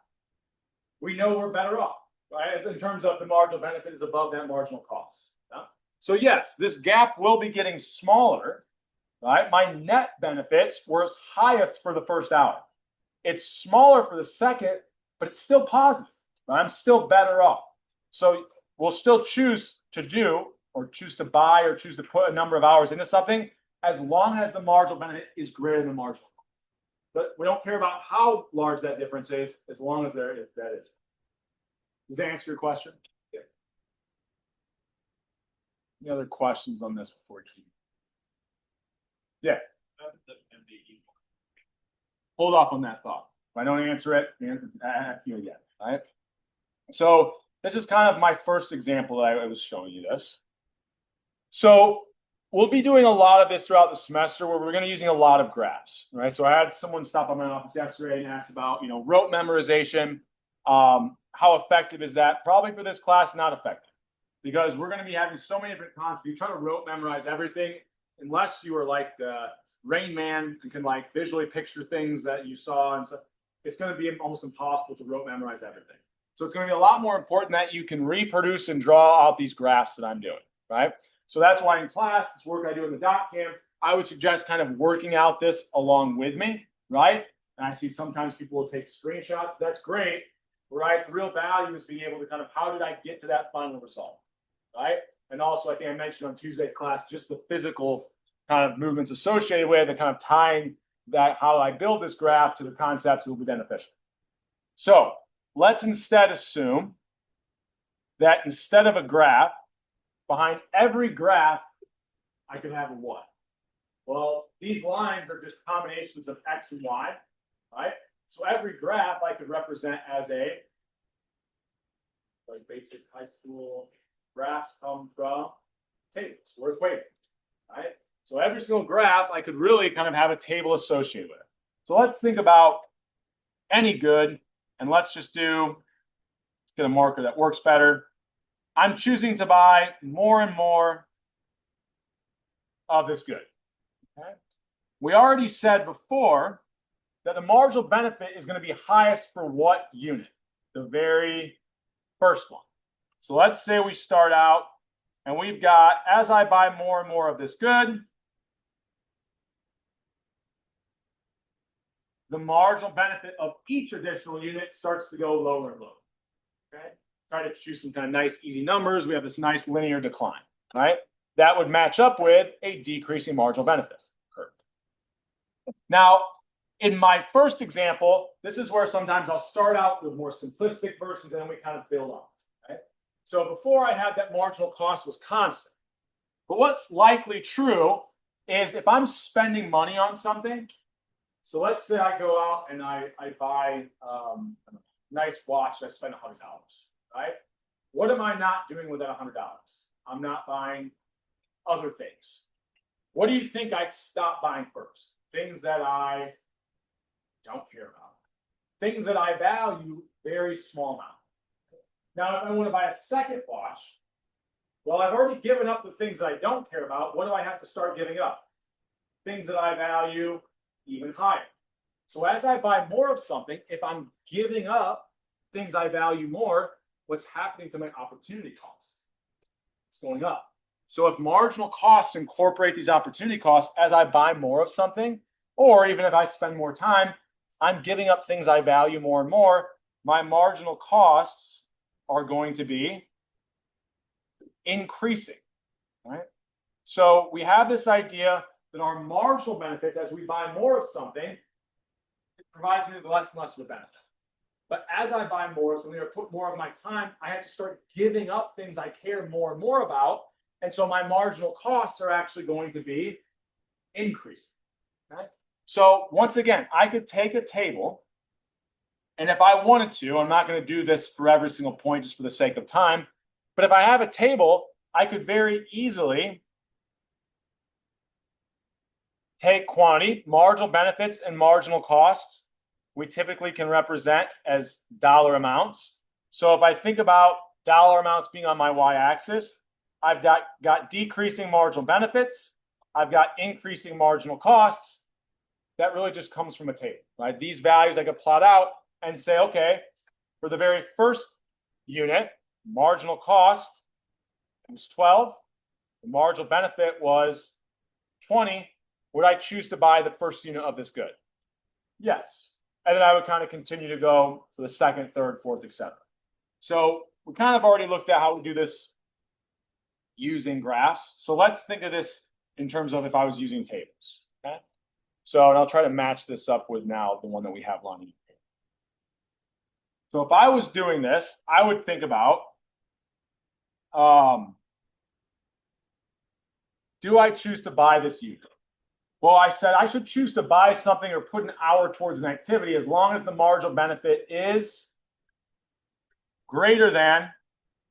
we know we're better off, right? As in terms of the marginal benefit is above that marginal cost. Yeah? So yes, this gap will be getting smaller, right? My net benefits were as highest for the first hour. It's smaller for the second, but it's still positive. I'm still better off. So we'll still choose to do or choose to buy or choose to put a number of hours into something, as long as the marginal benefit is greater than the marginal cost. But we don't care about how large that difference is, as long as that is. Does that answer your question? Yeah. Any other questions on this before we keep? Yeah. Hold off on that thought. If I don't answer it, ask you again. All right. So this is kind of my first example that I was showing you this. So we'll be doing a lot of this throughout the semester where we're going to be using a lot of graphs, right? So I had someone stop by my office yesterday and asked about, rote memorization. How effective is that? Probably for this class, not effective, because we're going to be having so many different concepts. You try to rote memorize everything, unless you are like the Rain Man and can like visually picture things that you saw and stuff. It's going to be almost impossible to rote memorize everything. So it's going to be a lot more important that you can reproduce and draw out these graphs that I'm doing, right? So that's why in class, this work I do in the dot camp, I would suggest kind of working out this along with me, right? And I see sometimes people will take screenshots. That's great, right? The real value is being able to kind of, how did I get to that final result, right? And also, I think I mentioned on Tuesday class, just the physical kind of movements associated with it, kind of tying that, how I build this graph to the concepts that will be beneficial. So let's instead assume that instead of a graph, behind every graph, I could have a what? Well, these lines are just combinations of X and Y, right? So every graph I could represent as a, like basic high school graphs come from tables or equations, right? So every single graph I could really kind of have a table associated with it. So let's think about any good, and let's get a marker that works better. I'm choosing to buy more and more of this good. Okay? We already said before that the marginal benefit is going to be highest for what unit? The very first one. So let's say we start out and we've got, as I buy more and more of this good, the marginal benefit of each additional unit starts to go lower and lower. Okay? Try to choose some kind of nice, easy numbers. We have this nice linear decline, right? That would match up with a decreasing marginal benefit curve. Now, in my first example, this is where sometimes I'll start out with more simplistic versions and then we kind of build on. Okay? So before I had that marginal cost was constant. But what's likely true is if I'm spending money on something, so let's say I go out and I buy a nice watch, I spend $100, right? What am I not doing with that $100? I'm not buying other things. What do you think I stop buying first? Things that I don't care about. Things that I value very small amount. Now, if I want to buy a second watch, well, I've already given up the things that I don't care about. What do I have to start giving up? Things that I value even higher. So as I buy more of something, if I'm giving up things I value more, what's happening to my opportunity cost? It's going up. So if marginal costs incorporate these opportunity costs as I buy more of something, or even if I spend more time, I'm giving up things I value more and more, my marginal costs are going to be increasing, right? So we have this idea that our marginal benefits, as we buy more of something, it provides me with less and less of a benefit. But as I buy more of something or put more of my time, I have to start giving up things I care more and more about. And so my marginal costs are actually going to be increasing. Okay? So once again, I could take a table, and if I wanted to, I'm not going to do this for every single point just for the sake of time, but if I have a table, I could very easily take quantity, marginal benefits, and marginal costs. We typically can represent as dollar amounts. So if I think about dollar amounts being on my y-axis, I've got decreasing marginal benefits. I've got increasing marginal costs. That really just comes from a table, right? These values I could plot out and say, okay, for the very first unit, marginal cost was 12. The marginal benefit was 20. Would I choose to buy the first unit of this good? Yes. And then I would kind of continue to go for the second, third, fourth, etc. So we kind of already looked at how we do this using graphs. So let's think of this in terms of if I was using tables. Okay. So, and I'll try to match this up with now the one that we have on here. So if I was doing this, I would think about, do I choose to buy this unit? Well, I said I should choose to buy something or put an hour towards an activity as long as the marginal benefit is greater than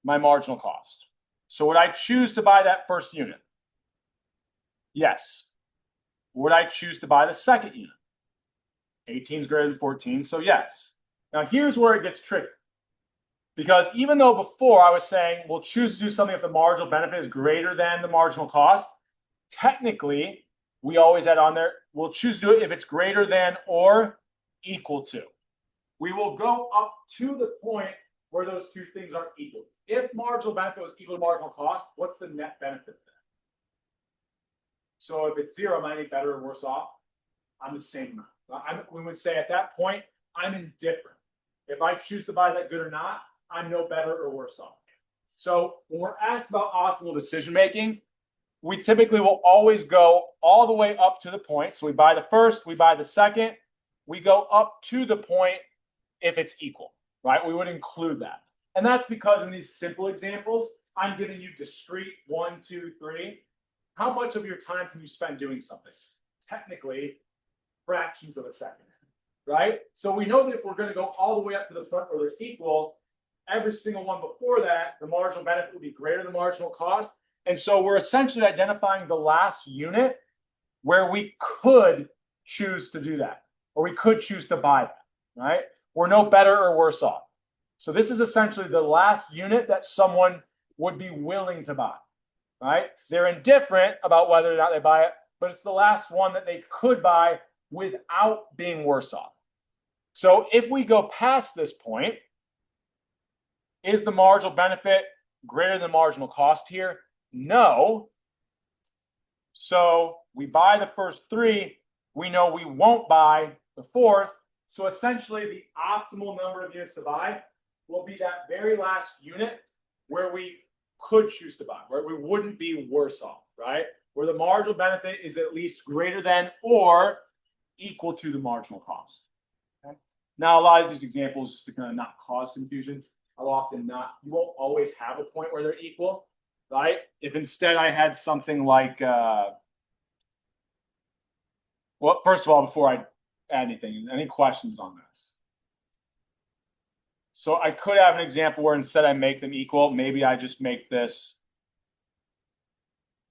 my marginal cost. So would I choose to buy that first unit? Yes. Would I choose to buy the second unit? 18 is greater than 14, so yes. Now here's where it gets tricky. Because even though before I was saying we'll choose to do something if the marginal benefit is greater than the marginal cost, technically, we always add on there, we'll choose to do it if it's greater than or equal to. We will go up to the point where those two things are equal. If marginal benefit was equal to marginal cost, what's the net benefit then? So if it's 0, am I any better or worse off? I'm the same amount. We would say at that point, I'm indifferent. If I choose to buy that good or not, I'm no better or worse off. So when we're asked about optimal decision making, we typically will always go all the way up to the point. So we buy the first, we buy the second, we go up to the point if it's equal, right? We would include that. And that's because in these simple examples, I'm giving you discrete 1, 2, 3. How much of your time can you spend doing something? Technically, fractions of a second, right? So we know that if we're going to go all the way up to the front where they're equal, every single one before that, the marginal benefit will be greater than the marginal cost. And so we're essentially identifying the last unit where we could choose to do that, or we could choose to buy that, right? We're no better or worse off. So this is essentially the last unit that someone would be willing to buy, right? They're indifferent about whether or not they buy it, but it's the last one that they could buy without being worse off. So if we go past this point, is the marginal benefit greater than marginal cost here? No. So we buy the first 3. We know we won't buy the 4th. So essentially the optimal number of units to buy will be that very last unit where we could choose to buy, where we wouldn't be worse off, right? Where the marginal benefit is at least greater than or equal to the marginal cost. Okay? Now, a lot of these examples, just to kind of not cause confusion, I'll often not, you won't always have a point where they're equal, right? If instead I had something like, well, first of all, before I add anything, any questions on this? So I could have an example where instead I make them equal, maybe I just make this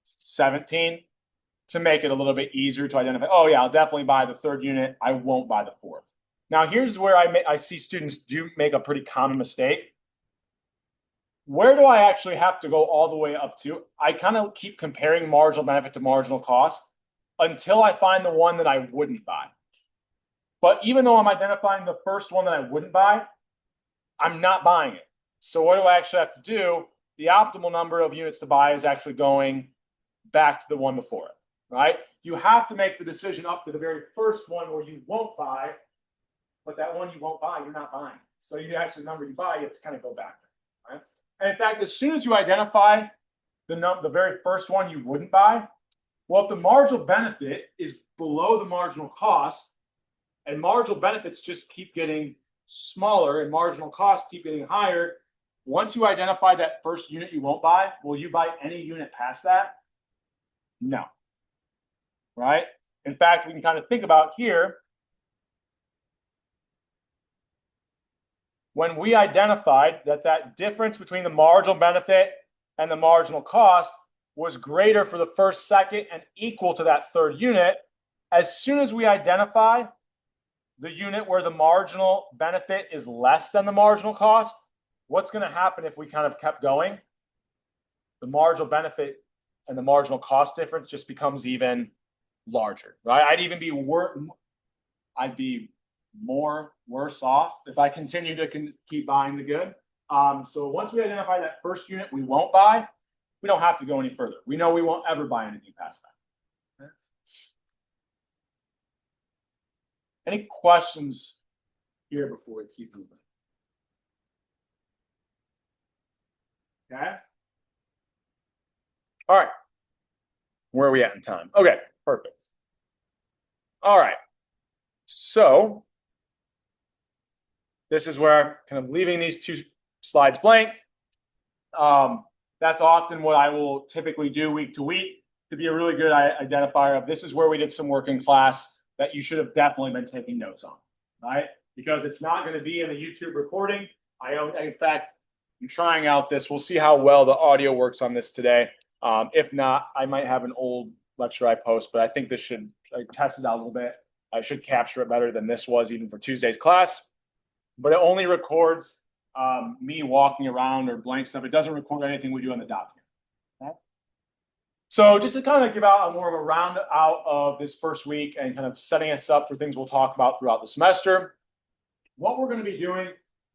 17 to make it a little bit easier to identify, oh yeah, I'll definitely buy the 3rd unit, I won't buy the 4th. Now here's where I see students do make a pretty common mistake. Where do I actually have to go all the way up to? I kind of keep comparing marginal benefit to marginal cost until I find the one that I wouldn't buy. But even though I'm identifying the first one that I wouldn't buy, I'm not buying it. So what do I actually have to do? The optimal number of units to buy is actually going back to the one before it, right? You have to make the decision up to the very first one where you won't buy, but that one you won't buy, you're not buying. So you actually, the number you buy, you have to kind of go back there, right? And in fact, as soon as you identify the very first one you wouldn't buy, well, if the marginal benefit is below the marginal cost, and marginal benefits just keep getting smaller and marginal costs keep getting higher, once you identify that first unit you won't buy, will you buy any unit past that? No. Right? In fact, we can kind of think about here, when we identified that that difference between the marginal benefit and the marginal cost was greater for the first, second, and equal to that 3rd unit, as soon as we identify the unit where the marginal benefit is less than the marginal cost, what's going to happen if we kind of kept going? The marginal benefit and the marginal cost difference just becomes even larger, right? I'd be more worse off if I continue to keep buying the good. So once we identify that first unit we won't buy, we don't have to go any further. We know we won't ever buy anything past that. Okay. Any questions here before we keep moving? Okay. All right. Where are we at in time? Okay, perfect. All right. So this is where I'm kind of leaving these two slides blank. That's often what I will typically do week to week to be a really good identifier of this is where we did some work in class that you should have definitely been taking notes on, right? Because it's not going to be in the YouTube recording. In fact, I'm trying out this. We'll see how well the audio works on this today. If not, I might have an old lecture I post, but I think this should test it out a little bit. I should capture it better than this was even for Tuesday's class. But it only records me walking around or blank stuff. It doesn't record anything we do in the document. Okay? So just to kind of give out a more of a round out of this first week and kind of setting us up for things we'll talk about throughout the semester. What we're going to be doing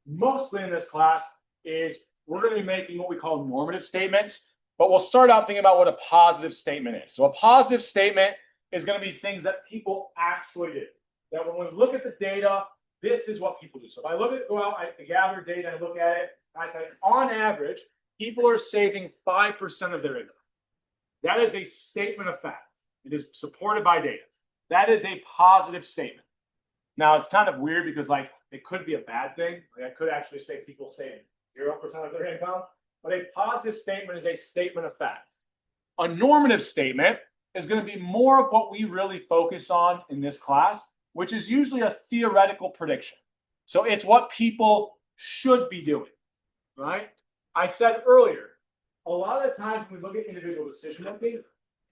mostly in this class is we're going to be making what we call normative statements, but we'll start out thinking about what a positive statement is. So a positive statement is going to be things that people actually do. That when we look at the data, this is what people do. So if I go out, I gather data and look at it, and I say, on average, people are saving 5% of their income. That is a statement of fact. It is supported by data. That is a positive statement. Now, it's kind of weird because it could be a bad thing. I could actually say people save 0% of their income, but a positive statement is a statement of fact. A normative statement is going to be more of what we really focus on in this class, which is usually a theoretical prediction. So it's what people should be doing, right? I said earlier, a lot of times when we look at individual decision making,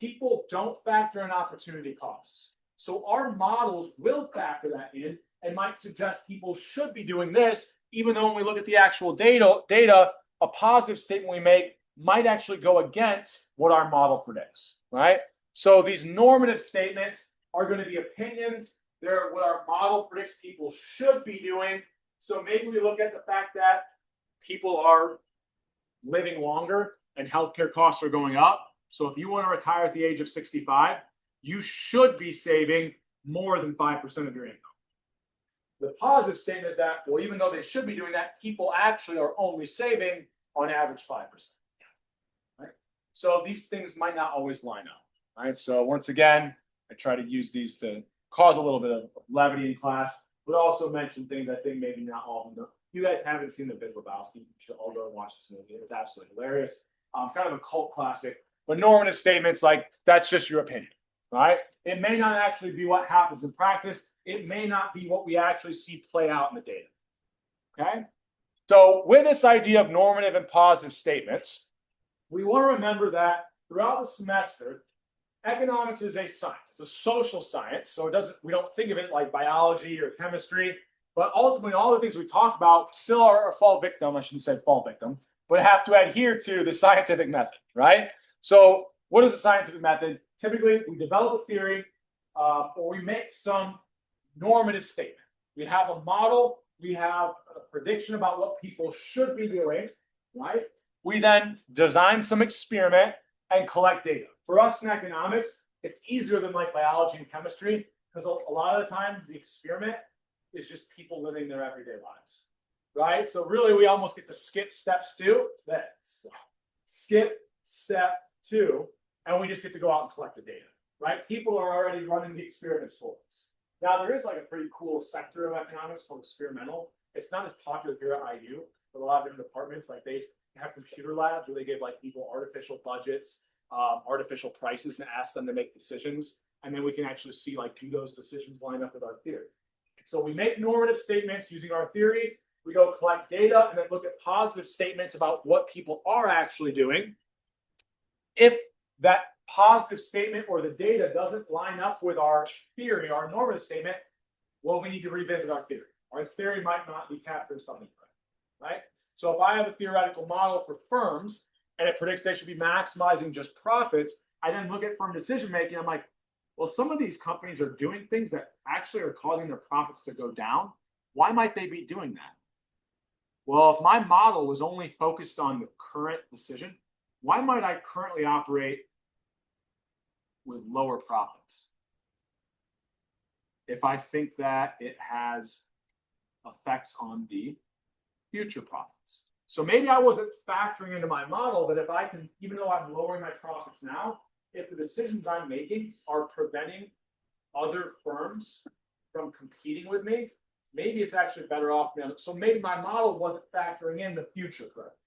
people don't factor in opportunity costs. So our models will factor that in and might suggest people should be doing this, even though when we look at the actual data, a positive statement we make might actually go against what our model predicts, right? So these normative statements are going to be opinions. They're what our model predicts people should be doing. So maybe we look at the fact that people are living longer and healthcare costs are going up. So if you want to retire at the age of 65, you should be saving more than 5% of your income. The positive statement is that, well, even though they should be doing that, people actually are only saving on average 5%. Right? So these things might not always line up. Right? So once again, I try to use these to cause a little bit of levity in class, but also mention things I think maybe not all of them know. If you guys haven't seen The Big Lebowski, you should all go and watch this movie. It's absolutely hilarious. Kind of a cult classic. But normative statements, that's just your opinion, right? It may not actually be what happens in practice. It may not be what we actually see play out in the data, okay? So with this idea of normative and positive statements, we want to remember that throughout the semester, economics is a science. It's a social science, so we don't think of it like biology or chemistry, but ultimately all the things we talk about still are fall victim, I shouldn't say fall victim, but have to adhere to the scientific method, right? So what is the scientific method? Typically, we develop a theory or we make some normative statement. We have a model, we have a prediction about what people should be doing, right? We then design some experiment and collect data. For us in economics, it's easier than biology and chemistry because a lot of the times the experiment is just people living their everyday lives, right? So really we almost get to skip steps two, skip step two, and we just get to go out and collect the data, right? People are already running the experiments for us. Now there is a pretty cool sector of economics called experimental. It's not as popular here at IU, but a lot of different departments, they have computer labs where they give people artificial budgets, artificial prices and ask them to make decisions. And then we can actually see do those decisions line up with our theory. So we make normative statements using our theories. We go collect data and then look at positive statements about what people are actually doing. If that positive statement or the data doesn't line up with our theory, our normative statement, well, we need to revisit our theory. Our theory might not be capturing something right? So if I have a theoretical model for firms and it predicts they should be maximizing just profits, I then look at firm decision making. I'm like, well, some of these companies are doing things that actually are causing their profits to go down. Why might they be doing that? Well, if my model was only focused on the current decision, why might I currently operate with lower profits if I think that it has effects on the future profits? So maybe I wasn't factoring into my model that if I can, even though I'm lowering my profits now, if the decisions I'm making are preventing other firms from competing with me, maybe it's actually better off. So maybe my model wasn't factoring in the future correctly.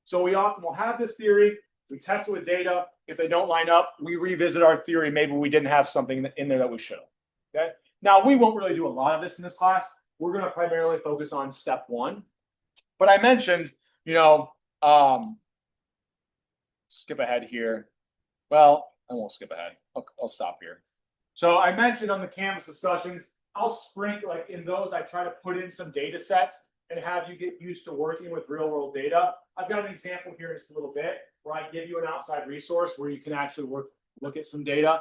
So we often will have this theory, we test it with data. If they don't line up, we revisit our theory. Maybe we didn't have something in there that we should have. Okay. Now we won't really do a lot of this in this class. We're going to primarily focus on step one. But I mentioned, skip ahead here. Well, I won't skip ahead. I'll stop here. So I mentioned on the Canvas discussions, I'll sprinkle, like in those, I try to put in some data sets and have you get used to working with real world data. I've got an example here in just a little bit where I give you an outside resource where you can actually look at some data.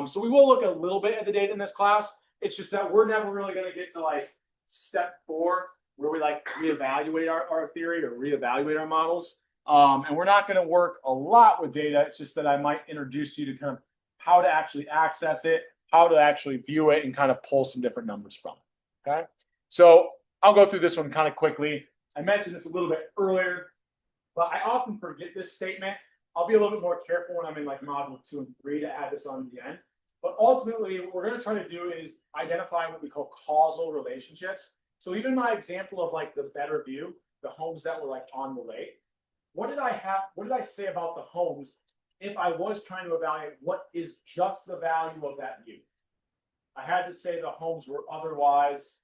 So we will look a little bit at the data in this class. It's just that we're never really going to get to like step 4 where we like reevaluate our theory or reevaluate our models. And we're not going to work a lot with data. It's just that I might introduce you to kind of how to actually access it, how to actually view it, and kind of pull some different numbers from it. Okay. So I'll go through this one kind of quickly. I mentioned this a little bit earlier, but I often forget this statement. I'll be a little bit more careful when I'm in like module 2 and 3 to add this on the end. But ultimately, what we're going to try to do is identify what we call causal relationships. So even my example of like the better view, the homes that were like on the lake, what did I say about the homes if I was trying to evaluate what is just the value of that view? I had to say the homes were otherwise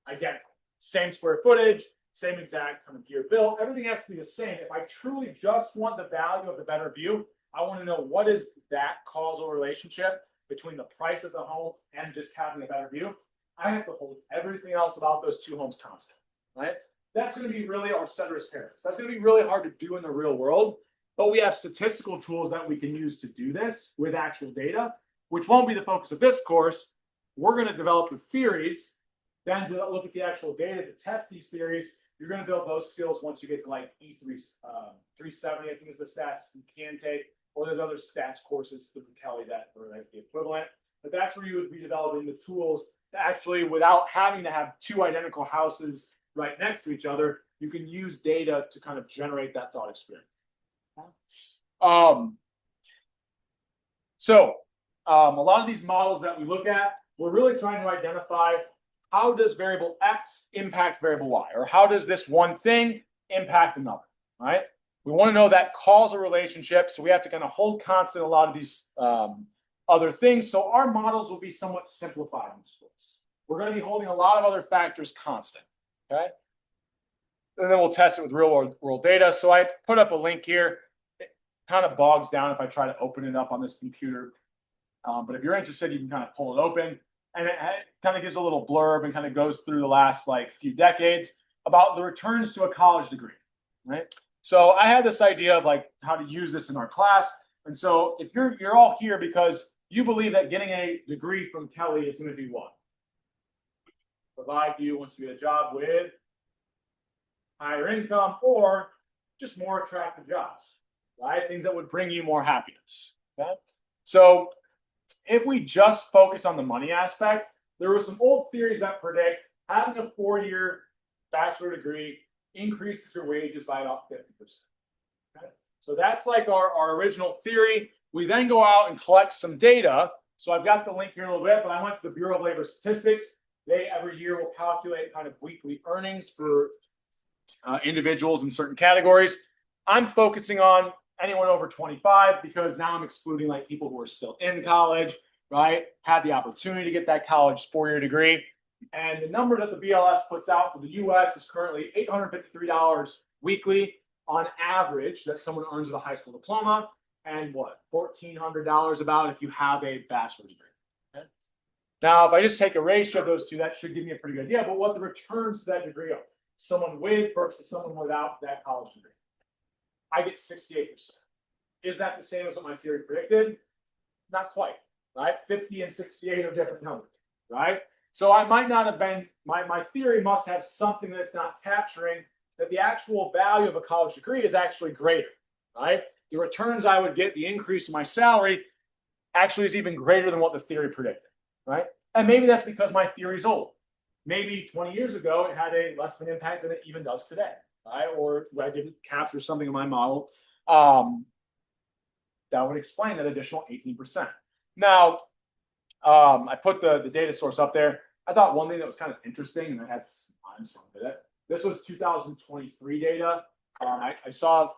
identical. Same square footage, same exact kind of year built. Everything has to be the same. If I truly just want the value of the better view, I want to know what is that causal relationship between the price of the home and just having a better view. I have to hold everything else about those two homes constant, right? That's going to be really our ceteris paribus. That's going to be really hard to do in the real world, but we have statistical tools that we can use to do this with actual data, which won't be the focus of this course. We're going to develop the theories, then to look at the actual data to test these theories. You're going to build those skills once you get to like E370, I think is the stats you can take, or there's other stats courses through Kelly that are like the equivalent. But that's where you would be developing the tools to actually, without having to have two identical houses right next to each other, you can use data to kind of generate that thought experience. A lot of these models that we look at, we're really trying to identify how does variable X impact variable Y, or how does this one thing impact another, right? We want to know that causal relationship, so we have to kind of hold constant a lot of these other things. So our models will be somewhat simplified in this course. We're going to be holding a lot of other factors constant, okay? And then we'll test it with real world data. So I put up a link here. It kind of bogs down if I try to open it up on this computer. But if you're interested, you can kind of pull it open. And it kind of gives a little blurb and kind of goes through the last like few decades about the returns to a college degree, right? So I had this idea of like how to use this in our class. And so if you're all here because you believe that getting a degree from Kelly is going to do what? Provide you, once you get a job, with higher income or just more attractive jobs, right? Things that would bring you more happiness. Okay? So if we just focus on the money aspect, there were some old theories that predict having a 4-year bachelor degree increases your wages by about 50%. Okay? So that's like our original theory. We then go out and collect some data. So I've got the link here a little bit, but I went to the Bureau of Labor Statistics. They every year will calculate kind of weekly earnings for individuals in certain categories. I'm focusing on anyone over 25 because now I'm excluding like people who are still in college, right? Had the opportunity to get that college 4-year degree. And the number that the BLS puts out for the US is currently $853 weekly on average that someone earns with a high school diploma, and what, $1,400 about if you have a bachelor's degree. Okay? Now, if I just take a ratio of those two, that should give me a pretty good idea. But what the returns to that degree are, someone with versus someone without that college degree, I get 68%. Is that the same as what my theory predicted? Not quite, right? 50 and 68 are different numbers, right? So I might not have been, my theory must have something that's not capturing that the actual value of a college degree is actually greater, right? The returns I would get, the increase in my salary actually is even greater than what the theory predicted, right? And maybe that's because my theory is old. Maybe 20 years ago, it had a less of an impact than it even does today, right? Or I didn't capture something in my model, that would explain that additional 18%. Now, I put the data source up there. I thought one thing that was kind of interesting, and I had some time, so I did it. This was 2023 data. I saw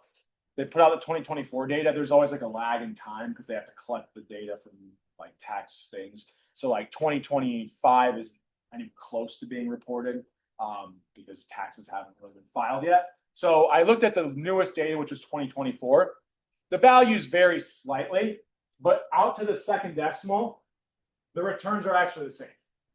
they put out the 2024 data. There's always like a lag in time because they have to collect the data from like tax things. So like 2025 isn't any close to being reported because taxes haven't really been filed yet. So I looked at the newest data, which was 2024. The values vary slightly, but out to the second decimal, the returns are actually the same.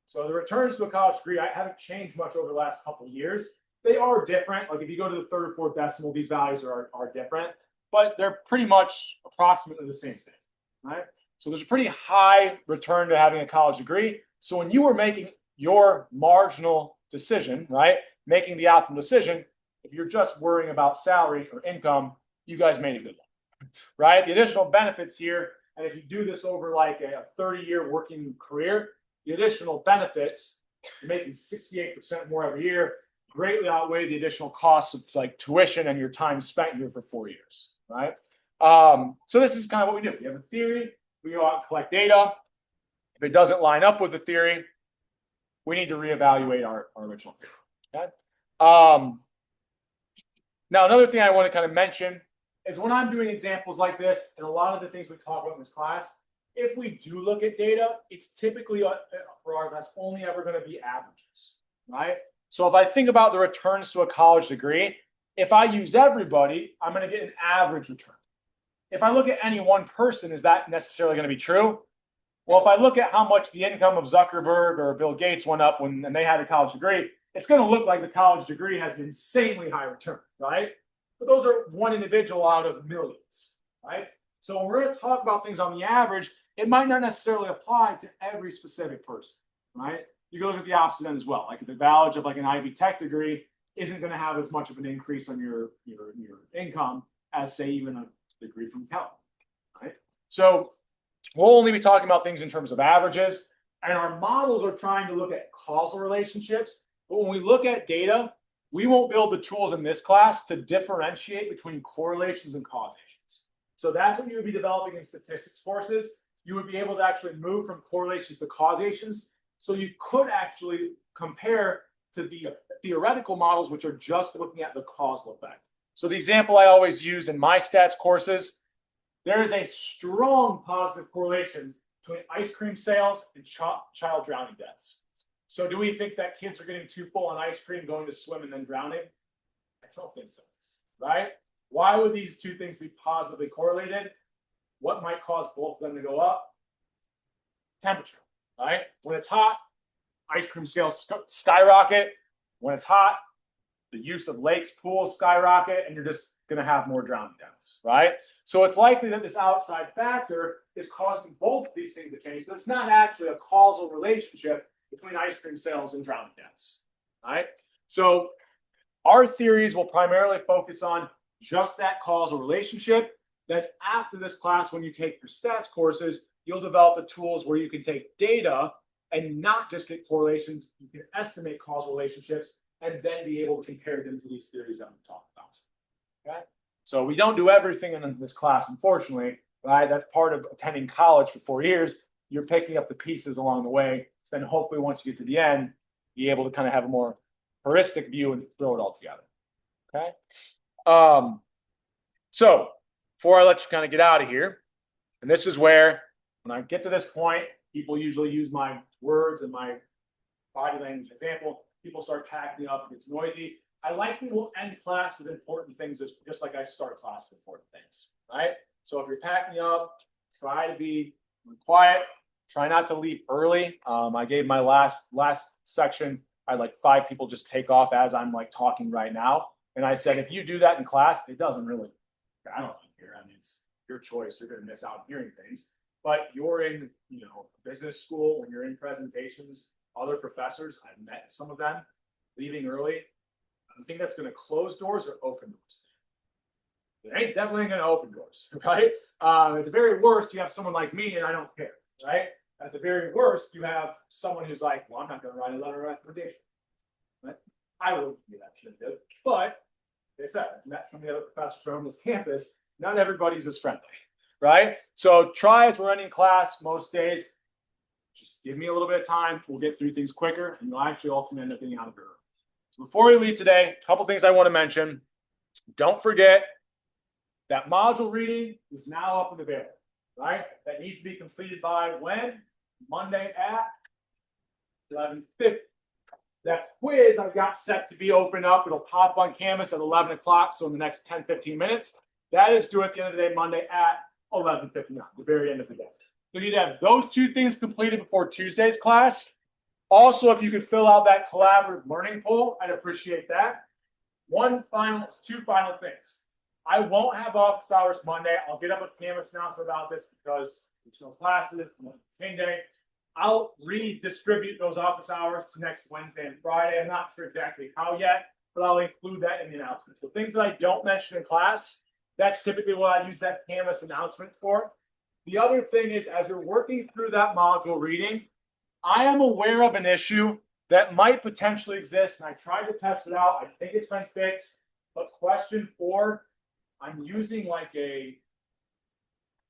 So the returns to a college degree, I haven't changed much over the last couple of years. They are different. Like if you go to the third or fourth decimal, these values are different, but they're pretty much approximately the same thing, right? So there's a pretty high return to having a college degree. So when you were making your marginal decision, right, making the optimal decision, if you're just worrying about salary or income, you guys made a good one, right? The additional benefits here, and if you do this over like a 30-year working career, the additional benefits, you're making 68% more every year, greatly outweigh the additional costs of like tuition and your time spent here for 4 years, right? So this is kind of what we do. We have a theory, we go out and collect data. If it doesn't line up with the theory, we need to reevaluate our original theory, okay? Now, another thing I want to kind of mention is when I'm doing examples like this, and a lot of the things we talk about in this class, if we do look at data, it's typically for our class only ever going to be averages, right? So if I think about the returns to a college degree, if I use everybody, I'm going to get an average return. If I look at any one person, is that necessarily going to be true? Well, if I look at how much the income of Zuckerberg or Bill Gates went up when they had a college degree, it's going to look like the college degree has an insanely high return, right? But those are one individual out of millions, right? So when we're going to talk about things on the average, it might not necessarily apply to every specific person, right? You can look at the opposite end as well. Like the value of like an Ivy Tech degree isn't going to have as much of an increase on your income as say even a degree from Cal, right? So we'll only be talking about things in terms of averages, and our models are trying to look at causal relationships. But when we look at data, we won't build the tools in this class to differentiate between correlations and causations. So that's what you would be developing in statistics courses. You would be able to actually move from correlations to causations. So you could actually compare to the theoretical models, which are just looking at the causal effect. So the example I always use in my stats courses, there is a strong positive correlation between ice cream sales and child drowning deaths. So do we think that kids are getting too full on ice cream, going to swim, and then drowning? I don't think so, right? Why would these two things be positively correlated? What might cause both of them to go up? Temperature, right? When it's hot, ice cream sales skyrocket. When it's hot, the use of lakes, pools skyrocket, and you're just going to have more drowning deaths, right? So it's likely that this outside factor is causing both of these things to change. So it's not actually a causal relationship between ice cream sales and drowning deaths, right? So our theories will primarily focus on just that causal relationship. Then after this class, when you take your stats courses, you'll develop the tools where you can take data and not just get correlations. You can estimate causal relationships and then be able to compare them to these theories that we talked about. Okay, so we don't do everything in this class, unfortunately, right? That's part of attending college for 4 years. You're picking up the pieces along the way. Then hopefully once you get to the end, be able to kind of have a more heuristic view and throw it all together. Okay. So before I let you kind of get out of here, and this is where, when I get to this point, people usually use my words and my body language example. People start packing up, it gets noisy. I like to end class with important things, just like I start class with important things, right? So if you're packing up, try to be quiet. Try not to leave early. I gave my last section. I had like 5 people just take off as I'm like talking right now. And I said, if you do that in class, it doesn't really, I don't care. I mean, it's your choice. You're going to miss out on hearing things. But you're in, business school, when you're in presentations, other professors, I've met some of them leaving early. I think that's going to close doors or open doors. It ain't definitely going to open doors, right? At the very worst, you have someone like me and I don't care. Right? At the very worst, you have someone who's like, well, I'm not going to write a letter of recommendation. Right? I wouldn't do that, shouldn't do. But Like I said, I've met some of the other professors around this campus. Not everybody's as friendly, right? So try as we're ending class most days. Just give me a little bit of time. We'll get through things quicker, and you'll actually ultimately end up getting out of here. So before we leave today, a couple things I want to mention. Don't forget that module reading is now up and available, right? That needs to be completed by when? Monday at 11:50. That quiz I've got set to be open up. It'll pop on Canvas at 11 o'clock. So in the next 10, 15 minutes, that is due at the end of the day, Monday at 11:59, the very end of the day. So you need to have those two things completed before Tuesday's class. Also, if you could fill out that collaborative learning poll, I'd appreciate that. Two final things. I won't have office hours Monday. I'll get up a Canvas announcement about this because there's no classes, same day. I'll redistribute those office hours to next Wednesday and Friday. I'm not sure exactly how yet, but I'll include that in the announcement. So things that I don't mention in class, that's typically what I use that Canvas announcement for. The other thing is, as you're working through that module reading, I am aware of an issue that might potentially exist, and I tried to test it out. I think it's been fixed. But question 4, I'm using like a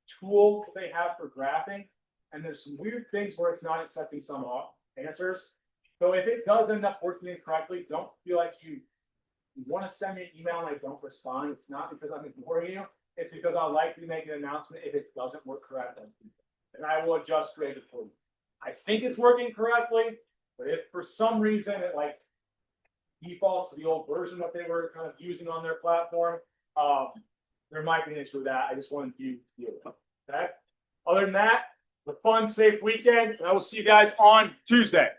tool they have for graphing, and there's some weird things where it's not accepting some answers. So if it does end up working incorrectly, don't feel like you want to send me an email and I don't respond. It's not because I'm ignoring you. It's because I'll likely make an announcement if it doesn't work correctly, and I will adjust grade accordingly. I think it's working correctly, but if for some reason it like defaults to the old version that they were kind of using on their platform, there might be an issue with that. I just wanted you to deal with it. Okay. Other than that, a fun, safe weekend, and I will see you guys on Tuesday.